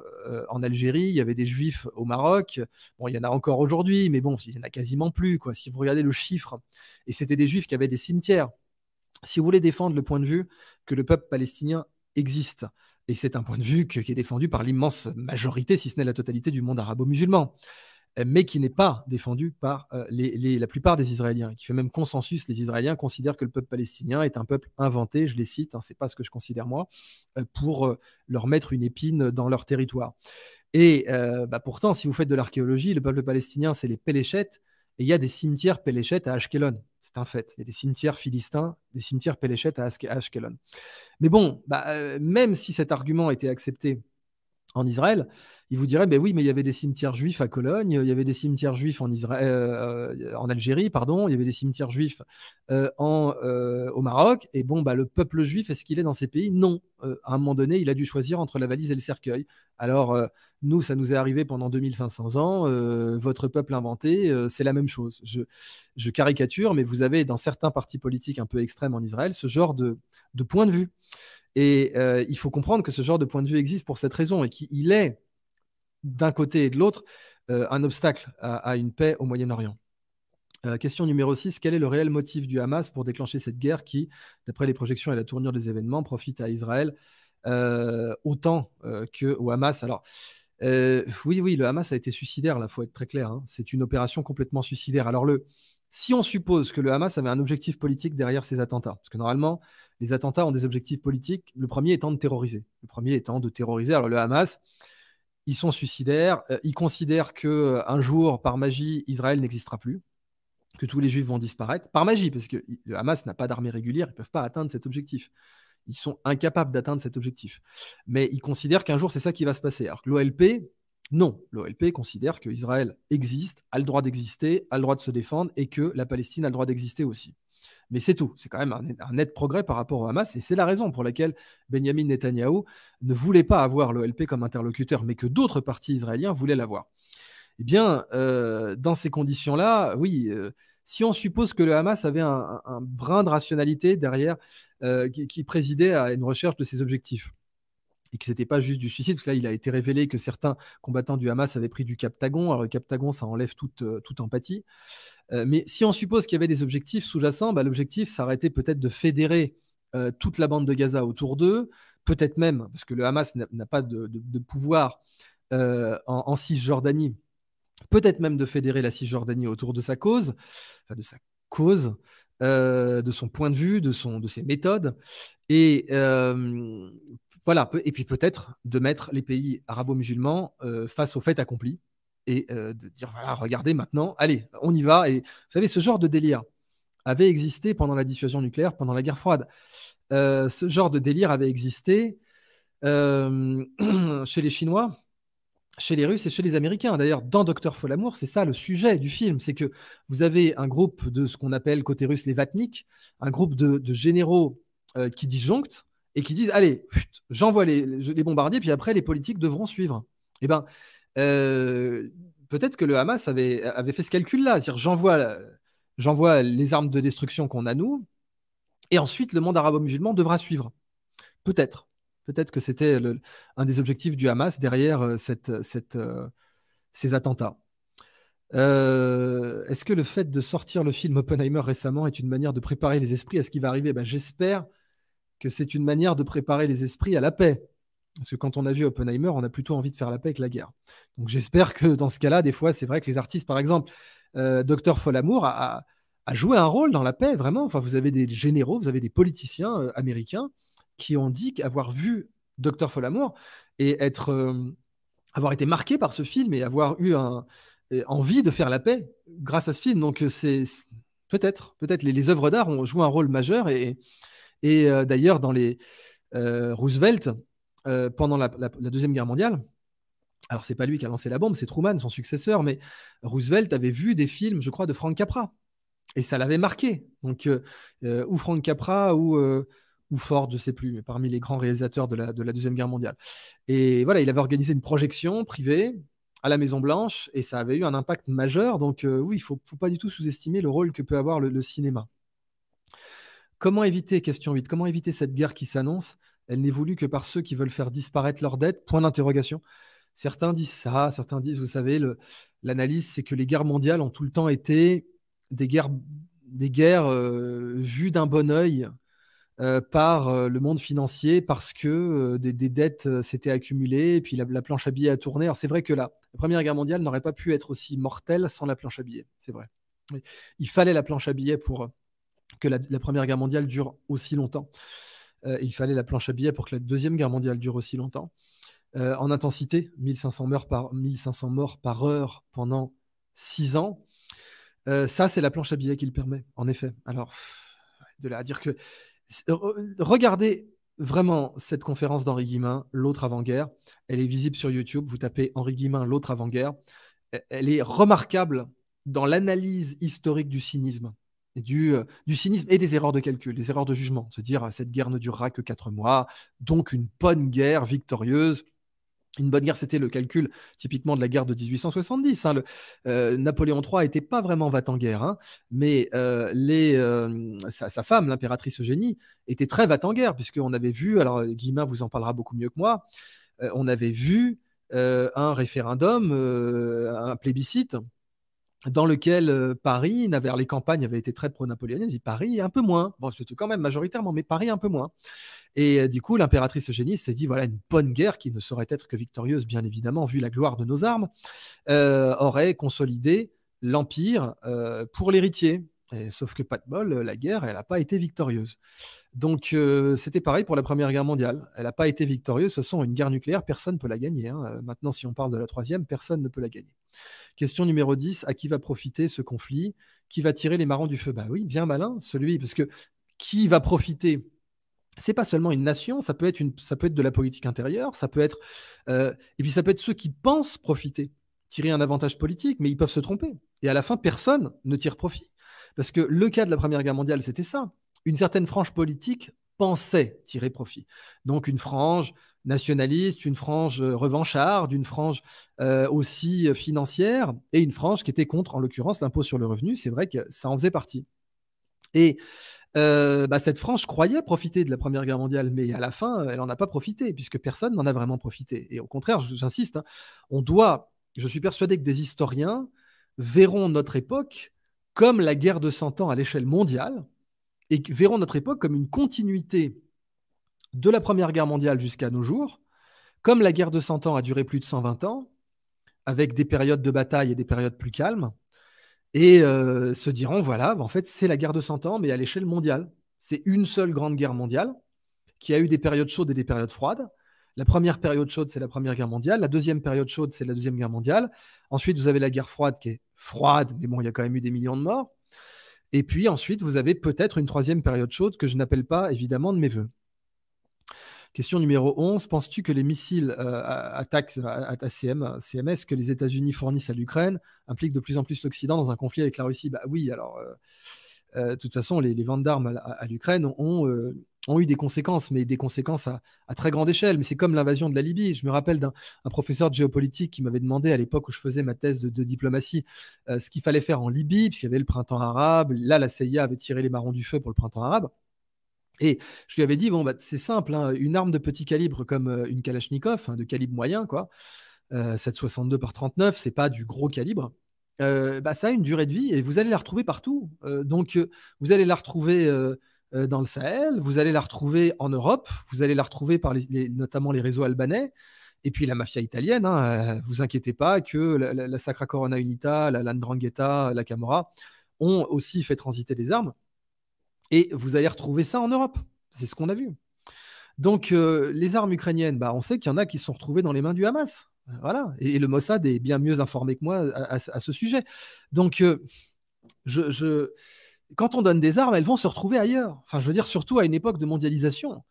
en Algérie, il y avait des juifs au Maroc, bon, il y en a encore aujourd'hui, mais bon, il n'y en a quasiment plus, quoi. Si vous regardez le chiffre, et c'était des juifs qui avaient des cimetières. Si vous voulez défendre le point de vue que le peuple palestinien existe, et c'est un point de vue qui est défendu par l'immense majorité, si ce n'est la totalité du monde arabo-musulman, mais qui n'est pas défendu par la plupart des Israéliens, qui fait même consensus. Les Israéliens considèrent que le peuple palestinien est un peuple inventé, je les cite, hein, c'est pas ce que je considère moi, pour leur mettre une épine dans leur territoire. Et pourtant, si vous faites de l'archéologie, le peuple palestinien, c'est les Péléchettes, et il y a des cimetières Péléchettes à Ashkelon. C'est un fait. Il y a des cimetières philistins, des cimetières Péléchettes à Ashkelon. Mais bon, même si cet argument était accepté en Israël, il vous dirait, ben oui, mais il y avait des cimetières juifs à Cologne, il y avait des cimetières juifs en Algérie, pardon, il y avait des cimetières juifs au Maroc, et bon, le peuple juif, est-ce qu'il est dans ces pays? Non. À un moment donné, il a dû choisir entre la valise et le cercueil. Alors, nous, ça nous est arrivé pendant 2500 ans, votre peuple inventé, c'est la même chose. Je caricature, mais vous avez dans certains partis politiques un peu extrêmes en Israël ce genre de point de vue. Et il faut comprendre que ce genre de point de vue existe pour cette raison et qu'il est, d'un côté et de l'autre, un obstacle à une paix au Moyen-Orient. Question numéro 6. Quel est le réel motif du Hamas pour déclencher cette guerre qui, d'après les projections et la tournure des événements, profite à Israël autant qu'au Hamas? Alors, oui, le Hamas a été suicidaire, là, il faut être très clair, hein. C'est une opération complètement suicidaire. Alors, si on suppose que le Hamas avait un objectif politique derrière ces attentats, parce que normalement, les attentats ont des objectifs politiques, le premier étant de terroriser. Alors, le Hamas, ils sont suicidaires, ils considèrent qu'un jour, par magie, Israël n'existera plus, que tous les juifs vont disparaître, par magie, parce que le Hamas n'a pas d'armée régulière, ils ne peuvent pas atteindre cet objectif. Ils sont incapables d'atteindre cet objectif. Mais ils considèrent qu'un jour, c'est ça qui va se passer. Alors que l'OLP, non. L'OLP considère qu'Israël existe, a le droit d'exister, a le droit de se défendre, et que la Palestine a le droit d'exister aussi. Mais c'est tout. C'est quand même un net progrès par rapport au Hamas. Et c'est la raison pour laquelle Benjamin Netanyahou ne voulait pas avoir l'OLP comme interlocuteur, mais que d'autres partis israéliens voulaient l'avoir. Eh bien, dans ces conditions-là, oui, si on suppose que le Hamas avait un brin de rationalité derrière qui présidait à une recherche de ses objectifs, et que ce n'était pas juste du suicide, parce que là, il a été révélé que certains combattants du Hamas avaient pris du Captagon. Alors, le Captagon, ça enlève toute empathie. Mais si on suppose qu'il y avait des objectifs sous-jacents, l'objectif, ça aurait été peut-être de fédérer toute la bande de Gaza autour d'eux, peut-être même, parce que le Hamas n'a pas de pouvoir en Cisjordanie, peut-être même de fédérer la Cisjordanie autour de sa cause, de son point de vue, de ses méthodes, et voilà, et puis peut-être de mettre les pays arabo-musulmans face au fait accompli, et de dire, voilà, regardez maintenant, allez, on y va. Et vous savez, ce genre de délire avait existé pendant la dissuasion nucléaire, pendant la guerre froide. Ce genre de délire avait existé chez les Chinois, chez les Russes et chez les Américains. D'ailleurs, dans Docteur Folamour, c'est ça le sujet du film, c'est que vous avez un groupe de ce qu'on appelle côté russe les vatniks, un groupe de généraux qui disjonctent et qui disent, allez, j'envoie les bombardiers, puis après les politiques devront suivre. Eh bien, peut-être que le Hamas avait fait ce calcul-là, c'est-à-dire j'envoie les armes de destruction qu'on a nous, et ensuite le monde arabo-musulman devra suivre. Peut-être. Peut-être que c'était un des objectifs du Hamas derrière ces attentats. Est-ce que le fait de sortir le film Oppenheimer récemment est une manière de préparer les esprits à ce qui va arriver? J'espère que c'est une manière de préparer les esprits à la paix. Parce que quand on a vu Oppenheimer, on a plutôt envie de faire la paix que la guerre. Donc j'espère que dans ce cas-là, des fois, c'est vrai que les artistes, par exemple, Docteur Folamour a joué un rôle dans la paix, vraiment. Enfin, vous avez des généraux, vous avez des politiciens américains qui ont dit avoir vu Docteur Folamour et avoir été marqués par ce film et avoir eu envie de faire la paix grâce à ce film. Donc, peut-être les œuvres d'art ont joué un rôle majeur. Et d'ailleurs, dans les Roosevelt, pendant la Deuxième Guerre mondiale, alors c'est pas lui qui a lancé la bombe, c'est Truman, son successeur, mais Roosevelt avait vu des films, je crois, de Frank Capra. Et ça l'avait marqué. Donc, ou Frank Capra ou Ford, je ne sais plus, mais parmi les grands réalisateurs de la Deuxième Guerre mondiale. Et voilà, il avait organisé une projection privée à la Maison-Blanche et ça avait eu un impact majeur. Donc, oui, il ne faut pas du tout sous-estimer le rôle que peut avoir le cinéma. Comment éviter, question 8, comment éviter cette guerre qui s'annonce? Elle n'est voulue que par ceux qui veulent faire disparaître leurs dettes? Point d'interrogation. Certains disent ça, certains disent, vous savez, l'analyse, c'est que les guerres mondiales ont tout le temps été des guerres vues d'un bon œil par le monde financier parce que des dettes s'étaient accumulées et puis la planche à billets a tourné. Alors c'est vrai que la Première Guerre mondiale n'aurait pas pu être aussi mortelle sans la planche à billets, c'est vrai. Il fallait la planche à billets pour que la Première Guerre mondiale dure aussi longtemps. Il fallait la planche à billets pour que la Deuxième Guerre mondiale dure aussi longtemps. En intensité, 1500 morts par heure pendant 6 ans. Ça, c'est la planche à billets qui le permet, en effet. Alors, de là à dire que... Regardez vraiment cette conférence d'Henri Guillemin, L'autre avant-guerre. Elle est visible sur YouTube. Vous tapez Henri Guillemin, L'autre avant-guerre. Elle est remarquable dans l'analyse historique du cynisme. Et du cynisme et des erreurs de calcul, des erreurs de jugement. Se dire, cette guerre ne durera que 4 mois, donc une bonne guerre victorieuse. Une bonne guerre, c'était le calcul typiquement de la guerre de 1870. Hein. Napoléon III n'était pas vraiment va-t-en-guerre, hein, mais sa femme, l'impératrice Eugénie, était très va-t-en-guerre, puisqu'on avait vu, alors Guillemin vous en parlera beaucoup mieux que moi, on avait vu un référendum, un plébiscite, dans lequel Paris, les campagnes avaient été très pro-napoléoniennes, et Paris un peu moins. Bon, c'était quand même majoritairement, mais Paris un peu moins. Et du coup, l'impératrice Eugénie s'est dit, voilà, une bonne guerre qui ne saurait être que victorieuse, bien évidemment, vu la gloire de nos armes, aurait consolidé l'Empire pour l'héritier. Sauf que pas de bol, la guerre, elle n'a pas été victorieuse. Donc, c'était pareil pour la Première Guerre mondiale. Elle n'a pas été victorieuse. De toute façon, une guerre nucléaire, personne ne peut la gagner. Hein. Maintenant, si on parle de la troisième, personne ne peut la gagner. Question numéro 10, à qui va profiter ce conflit? Qui va tirer les marrons du feu? Bah oui, bien malin, celui, parce que qui va profiter? C'est pas seulement une nation, ça peut être de la politique intérieure, ça peut être, et puis ça peut être ceux qui pensent profiter, tirer un avantage politique, mais ils peuvent se tromper. Et à la fin, personne ne tire profit. Parce que le cas de la Première Guerre mondiale, c'était ça. Une certaine frange politique pensait tirer profit. Donc une frange nationaliste, une frange revancharde, une frange aussi financière, et une frange qui était contre, en l'occurrence, l'impôt sur le revenu. C'est vrai que ça en faisait partie. Et cette frange croyait profiter de la Première Guerre mondiale, mais à la fin, elle n'en a pas profité, puisque personne n'en a vraiment profité. Et au contraire, j'insiste, hein, je suis persuadé que des historiens verront notre époque comme la guerre de 100 ans à l'échelle mondiale, et verront notre époque comme une continuité de la Première Guerre mondiale jusqu'à nos jours, comme la guerre de 100 ans a duré plus de 120 ans, avec des périodes de bataille et des périodes plus calmes, et se diront, voilà, en fait, c'est la guerre de 100 ans, mais à l'échelle mondiale. C'est une seule grande guerre mondiale qui a eu des périodes chaudes et des périodes froides. La première période chaude, c'est la Première Guerre mondiale. La deuxième période chaude, c'est la Deuxième Guerre mondiale. Ensuite, vous avez la guerre froide qui est froide, mais bon, il y a quand même eu des millions de morts. Et puis ensuite, vous avez peut-être une troisième période chaude que je n'appelle pas, évidemment, de mes voeux. Question numéro 11. Penses-tu que les missiles attaques à CMS que les États-Unis fournissent à l'Ukraine impliquent de plus en plus l'Occident dans un conflit avec la Russie? Bah oui, alors, de toute façon, les ventes d'armes à l'Ukraine ont eu des conséquences, mais des conséquences à très grande échelle. Mais c'est comme l'invasion de la Libye. Je me rappelle d'un professeur de géopolitique qui m'avait demandé à l'époque où je faisais ma thèse de diplomatie ce qu'il fallait faire en Libye, puisqu'il y avait le printemps arabe. Là, la CIA avait tiré les marrons du feu pour le printemps arabe. Et je lui avais dit, bon, c'est simple, hein, une arme de petit calibre comme une Kalachnikov, hein, de calibre moyen, quoi, 7,62 par 39, c'est pas du gros calibre. Ça a une durée de vie et vous allez la retrouver partout. Donc, vous allez la retrouver dans le Sahel, vous allez la retrouver en Europe, vous allez la retrouver par notamment les réseaux albanais. Et puis la mafia italienne, hein, vous inquiétez pas que la Sacra Corona Unita, la 'Ndrangheta, la Camorra ont aussi fait transiter des armes. Et vous allez retrouver ça en Europe. C'est ce qu'on a vu. Donc, les armes ukrainiennes, on sait qu'il y en a qui se sont retrouvées dans les mains du Hamas. Voilà. Et le Mossad est bien mieux informé que moi à ce sujet. Donc, quand on donne des armes, elles vont se retrouver ailleurs. Enfin, je veux dire, surtout à une époque de mondialisation.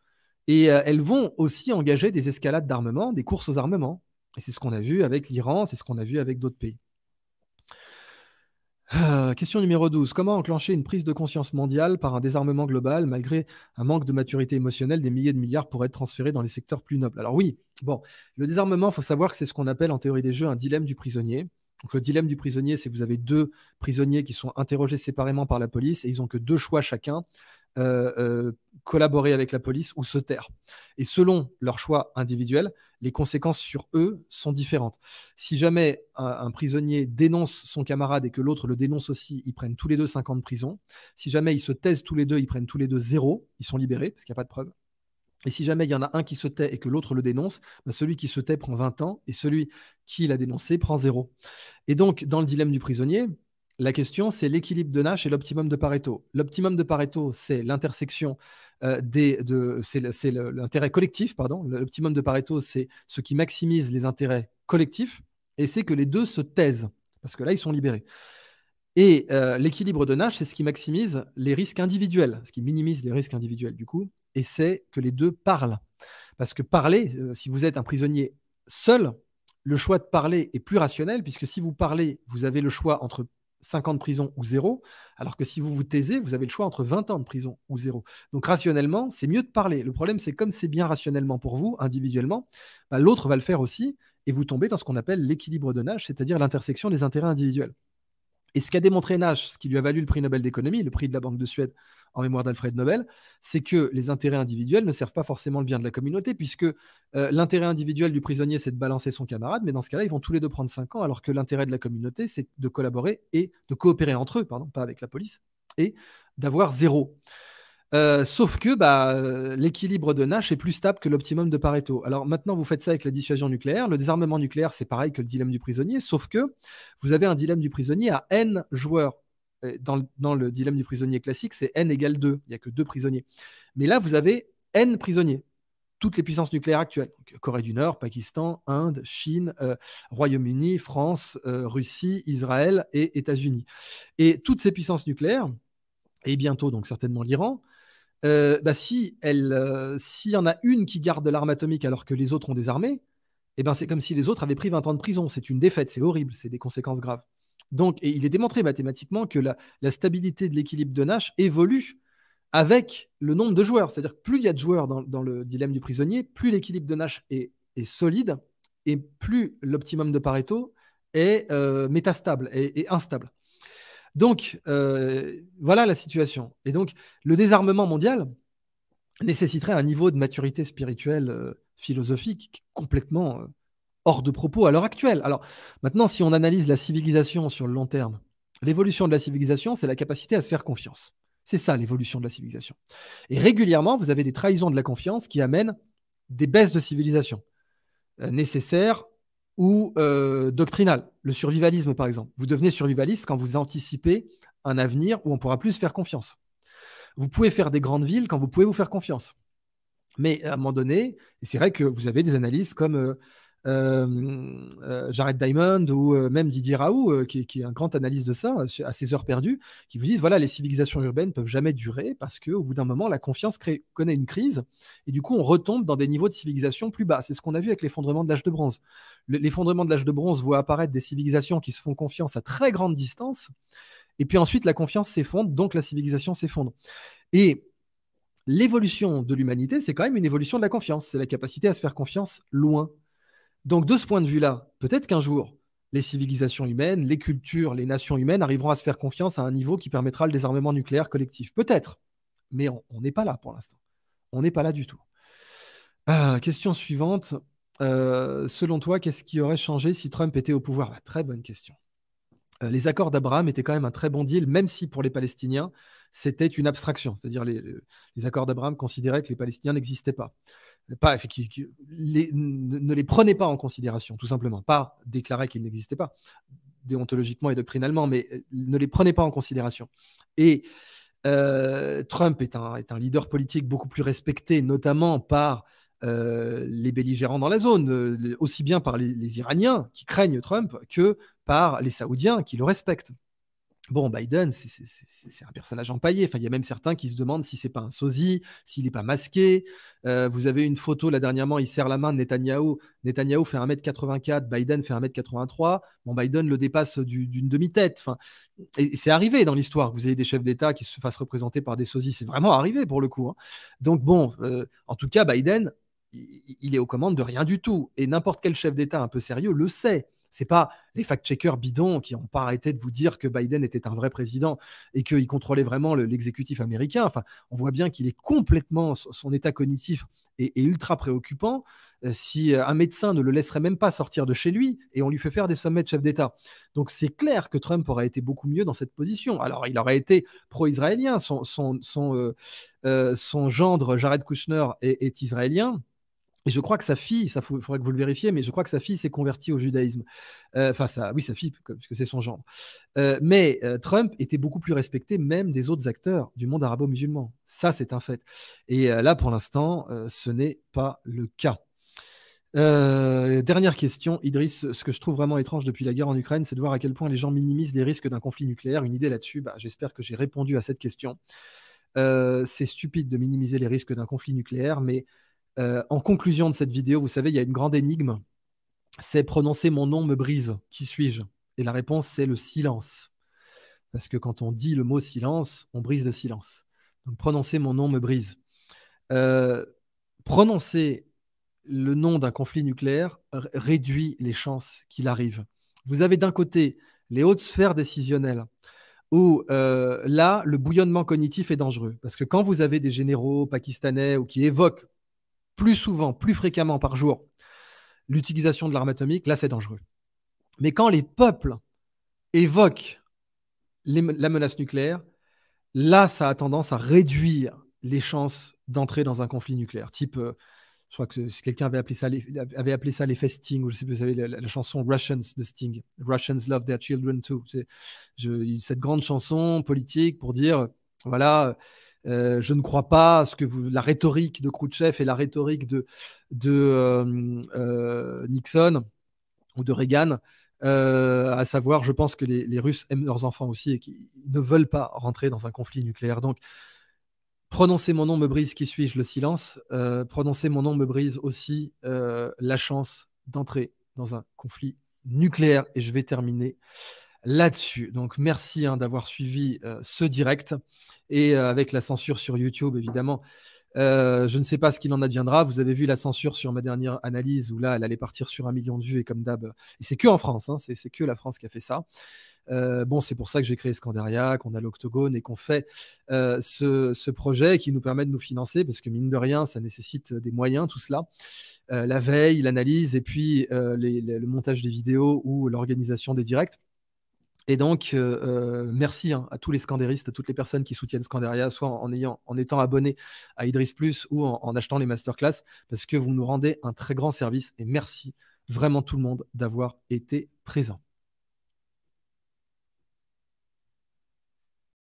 Et elles vont aussi engager des escalades d'armement, des courses aux armements. Et c'est ce qu'on a vu avec l'Iran, c'est ce qu'on a vu avec d'autres pays. Question numéro 12. Comment enclencher une prise de conscience mondiale par un désarmement global malgré un manque de maturité émotionnelle? Des milliers de milliards pourraient être transférés dans les secteurs plus nobles. Alors oui, bon, le désarmement, il faut savoir que c'est ce qu'on appelle en théorie des jeux un dilemme du prisonnier. Donc le dilemme du prisonnier, c'est que vous avez deux prisonniers qui sont interrogés séparément par la police et ils n'ont que deux choix chacun. Collaborer avec la police ou se taire. Et selon leur choix individuel, les conséquences sur eux sont différentes. Si jamais un prisonnier dénonce son camarade et que l'autre le dénonce aussi, ils prennent tous les deux 5 ans de prison. Si jamais ils se taisent tous les deux, ils prennent tous les deux 0, ils sont libérés parce qu'il n'y a pas de preuve. Et si jamais il y en a un qui se tait et que l'autre le dénonce, celui qui se tait prend 20 ans et celui qui l'a dénoncé prend 0. Et donc, dans le dilemme du prisonnier, la question, c'est l'équilibre de Nash et l'optimum de Pareto. L'optimum de Pareto, c'est l'intersection c'est l'intérêt collectif, pardon. L'optimum de Pareto, c'est ce qui maximise les intérêts collectifs, et c'est que les deux se taisent, parce que là, ils sont libérés. Et l'équilibre de Nash, c'est ce qui maximise les risques individuels, ce qui minimise les risques individuels, du coup, et c'est que les deux parlent. Parce que parler, si vous êtes un prisonnier seul, le choix de parler est plus rationnel, puisque si vous parlez, vous avez le choix entre 5 ans de prison ou 0, alors que si vous vous taisez, vous avez le choix entre 20 ans de prison ou 0. Donc rationnellement, c'est mieux de parler. Le problème, c'est comme c'est bien rationnellement pour vous, individuellement, l'autre va le faire aussi, et vous tombez dans ce qu'on appelle l'équilibre de Nash, c'est-à-dire l'intersection des intérêts individuels. Et ce qu'a démontré Nash, ce qui lui a valu le prix Nobel d'économie, le prix de la Banque de Suède en mémoire d'Alfred Nobel, c'est que les intérêts individuels ne servent pas forcément le bien de la communauté, puisque l'intérêt individuel du prisonnier, c'est de balancer son camarade, mais dans ce cas-là, ils vont tous les deux prendre 5 ans, alors que l'intérêt de la communauté, c'est de collaborer et de coopérer entre eux, pardon, pas avec la police, et d'avoir 0. Sauf que l'équilibre de Nash est plus stable que l'optimum de Pareto. Alors maintenant, vous faites ça avec la dissuasion nucléaire. Le désarmement nucléaire, c'est pareil que le dilemme du prisonnier, sauf que vous avez un dilemme du prisonnier à N joueurs. Dans le dilemme du prisonnier classique, c'est N égale 2. Il n'y a que 2 prisonniers. Mais là, vous avez N prisonniers. Toutes les puissances nucléaires actuelles. Donc, Corée du Nord, Pakistan, Inde, Chine, Royaume-Uni, France, Russie, Israël et États-Unis. Et toutes ces puissances nucléaires, et bientôt donc certainement l'Iran, s'il y en a une qui garde l'arme atomique alors que les autres ont des armées, c'est comme si les autres avaient pris 20 ans de prison. C'est une défaite, c'est horrible, c'est des conséquences graves. Donc, et il est démontré mathématiquement que la stabilité de l'équilibre de Nash évolue avec le nombre de joueurs. C'est-à-dire que plus il y a de joueurs dans le dilemme du prisonnier, plus l'équilibre de Nash est solide et plus l'optimum de Pareto est métastable et instable. Donc, voilà la situation. Et donc, le désarmement mondial nécessiterait un niveau de maturité spirituelle, philosophique complètement hors de propos à l'heure actuelle. Alors, maintenant, si on analyse la civilisation sur le long terme, l'évolution de la civilisation, c'est la capacité à se faire confiance. C'est ça, l'évolution de la civilisation. Et régulièrement, vous avez des trahisons de la confiance qui amènent des baisses de civilisation nécessaires ou doctrinal. Le survivalisme, par exemple. Vous devenez survivaliste quand vous anticipez un avenir où on ne pourra plus se faire confiance. Vous pouvez faire des grandes villes quand vous pouvez vous faire confiance. Mais à un moment donné, et c'est vrai que vous avez des analyses comme Jared Diamond ou même Didier Raoult, qui est un grand analyste de ça, à ses heures perdues, qui vous disent, voilà, les civilisations urbaines ne peuvent jamais durer parce qu'au bout d'un moment, la confiance connaît une crise et du coup, on retombe dans des niveaux de civilisation plus bas. C'est ce qu'on a vu avec l'effondrement de l'âge de bronze. L'effondrement de l'âge de bronze voit apparaître des civilisations qui se font confiance à très grande distance et puis ensuite, la confiance s'effondre, donc la civilisation s'effondre. Et l'évolution de l'humanité, c'est quand même une évolution de la confiance. C'est la capacité à se faire confiance loin. Donc, de ce point de vue-là, peut-être qu'un jour, les civilisations humaines, les cultures, les nations humaines arriveront à se faire confiance à un niveau qui permettra le désarmement nucléaire collectif. Peut-être. Mais on n'est pas là pour l'instant. On n'est pas là du tout. Question suivante. Selon toi, qu'est-ce qui aurait changé si Trump était au pouvoir? Très bonne question. Les accords d'Abraham étaient quand même un très bon deal, même si pour les Palestiniens, c'était une abstraction. C'est-à-dire les accords d'Abraham considéraient que les Palestiniens n'existaient pas. Ne les prenaient pas en considération, tout simplement. Pas déclaraient qu'ils n'existaient pas, déontologiquement et doctrinalement, mais ne les prenaient pas en considération. Et Trump est un leader politique beaucoup plus respecté, notamment par les belligérants dans la zone, aussi bien par les Iraniens qui craignent Trump que par les Saoudiens qui le respectent. Bon, Biden, c'est un personnage empaillé. Enfin, il y a même certains qui se demandent si c'est pas un sosie, s'il n'est pas masqué. Vous avez une photo, là, dernièrement, il serre la main de Netanyahou. Netanyahou fait 1m84, Biden fait 1m83. Bon, Biden le dépasse d'une demi-tête. Enfin, et c'est arrivé dans l'histoire que vous ayez des chefs d'État qui se fassent représenter par des sosies. C'est vraiment arrivé, pour le coup, hein. Donc, bon, en tout cas, Biden, il est aux commandes de rien du tout. Et n'importe quel chef d'État un peu sérieux le sait. C'est pas les fact-checkers bidons qui n'ont pas arrêté de vous dire que Biden était un vrai président et qu'il contrôlait vraiment l'exécutif américain. Enfin, on voit bien qu'il est complètement, son état cognitif est ultra préoccupant. Si un médecin ne le laisserait même pas sortir de chez lui et on lui fait faire des sommets de chef d'État. Donc c'est clair que Trump aurait été beaucoup mieux dans cette position. Alors il aurait été pro-israélien. Son gendre Jared Kushner est israélien. Et je crois que sa fille, ça faudrait que vous le vérifiez, mais je crois que sa fille s'est convertie au judaïsme. Enfin, oui, sa fille, puisque c'est son genre. Mais Trump était beaucoup plus respecté même des autres acteurs du monde arabo-musulman. Ça, c'est un fait. Et là, pour l'instant, ce n'est pas le cas. Dernière question, Idriss. Ce que je trouve vraiment étrange depuis la guerre en Ukraine, c'est de voir à quel point les gens minimisent les risques d'un conflit nucléaire. Une idée là-dessus, j'espère que j'ai répondu à cette question. C'est stupide de minimiser les risques d'un conflit nucléaire, mais en conclusion de cette vidéo, vous savez, il y a une grande énigme. C'est prononcer mon nom me brise. Qui suis-je? Et la réponse, c'est le silence. Parce que quand on dit le mot silence, on brise le silence. Donc prononcer mon nom me brise. Prononcer le nom d'un conflit nucléaire réduit les chances qu'il arrive. Vous avez d'un côté les hautes sphères décisionnelles où là, le bouillonnement cognitif est dangereux. Parce que quand vous avez des généraux pakistanais ou qui évoquent plus souvent, plus fréquemment par jour, l'utilisation de l'arme atomique, là, c'est dangereux. Mais quand les peuples évoquent la menace nucléaire, là, ça a tendance à réduire les chances d'entrer dans un conflit nucléaire. Type, je crois que quelqu'un avait appelé ça l'effet Sting, ou je sais plus, vous savez, la chanson Russians de Sting. Russians love their children too. Cette grande chanson politique pour dire, voilà, je ne crois pas à la rhétorique de Khrouchtchev et la rhétorique de Nixon ou de Reagan, à savoir, je pense que les Russes aiment leurs enfants aussi et qu'ils ne veulent pas rentrer dans un conflit nucléaire. Donc, prononcer mon nom me brise, qui suis-je? Le silence. Prononcer mon nom me brise aussi la chance d'entrer dans un conflit nucléaire. Et je vais terminer là-dessus. Donc, merci d'avoir suivi ce direct. Et avec la censure sur YouTube, évidemment, je ne sais pas ce qu'il en adviendra. Vous avez vu la censure sur ma dernière analyse où là, elle allait partir sur 1 million de vues et comme d'hab. Et c'est que en France, hein, c'est que la France qui a fait ça. Bon, c'est pour ça que j'ai créé Scandaria, qu'on a l'Octogone et qu'on fait ce projet qui nous permet de nous financer parce que mine de rien, ça nécessite des moyens, tout cela. La veille, l'analyse et puis le montage des vidéos ou l'organisation des directs. Et donc, merci à tous les scandéristes, à toutes les personnes qui soutiennent Scandaria, soit en étant abonnés à Idriss Plus ou en achetant les masterclass, parce que vous nous rendez un très grand service. Et merci vraiment tout le monde d'avoir été présent.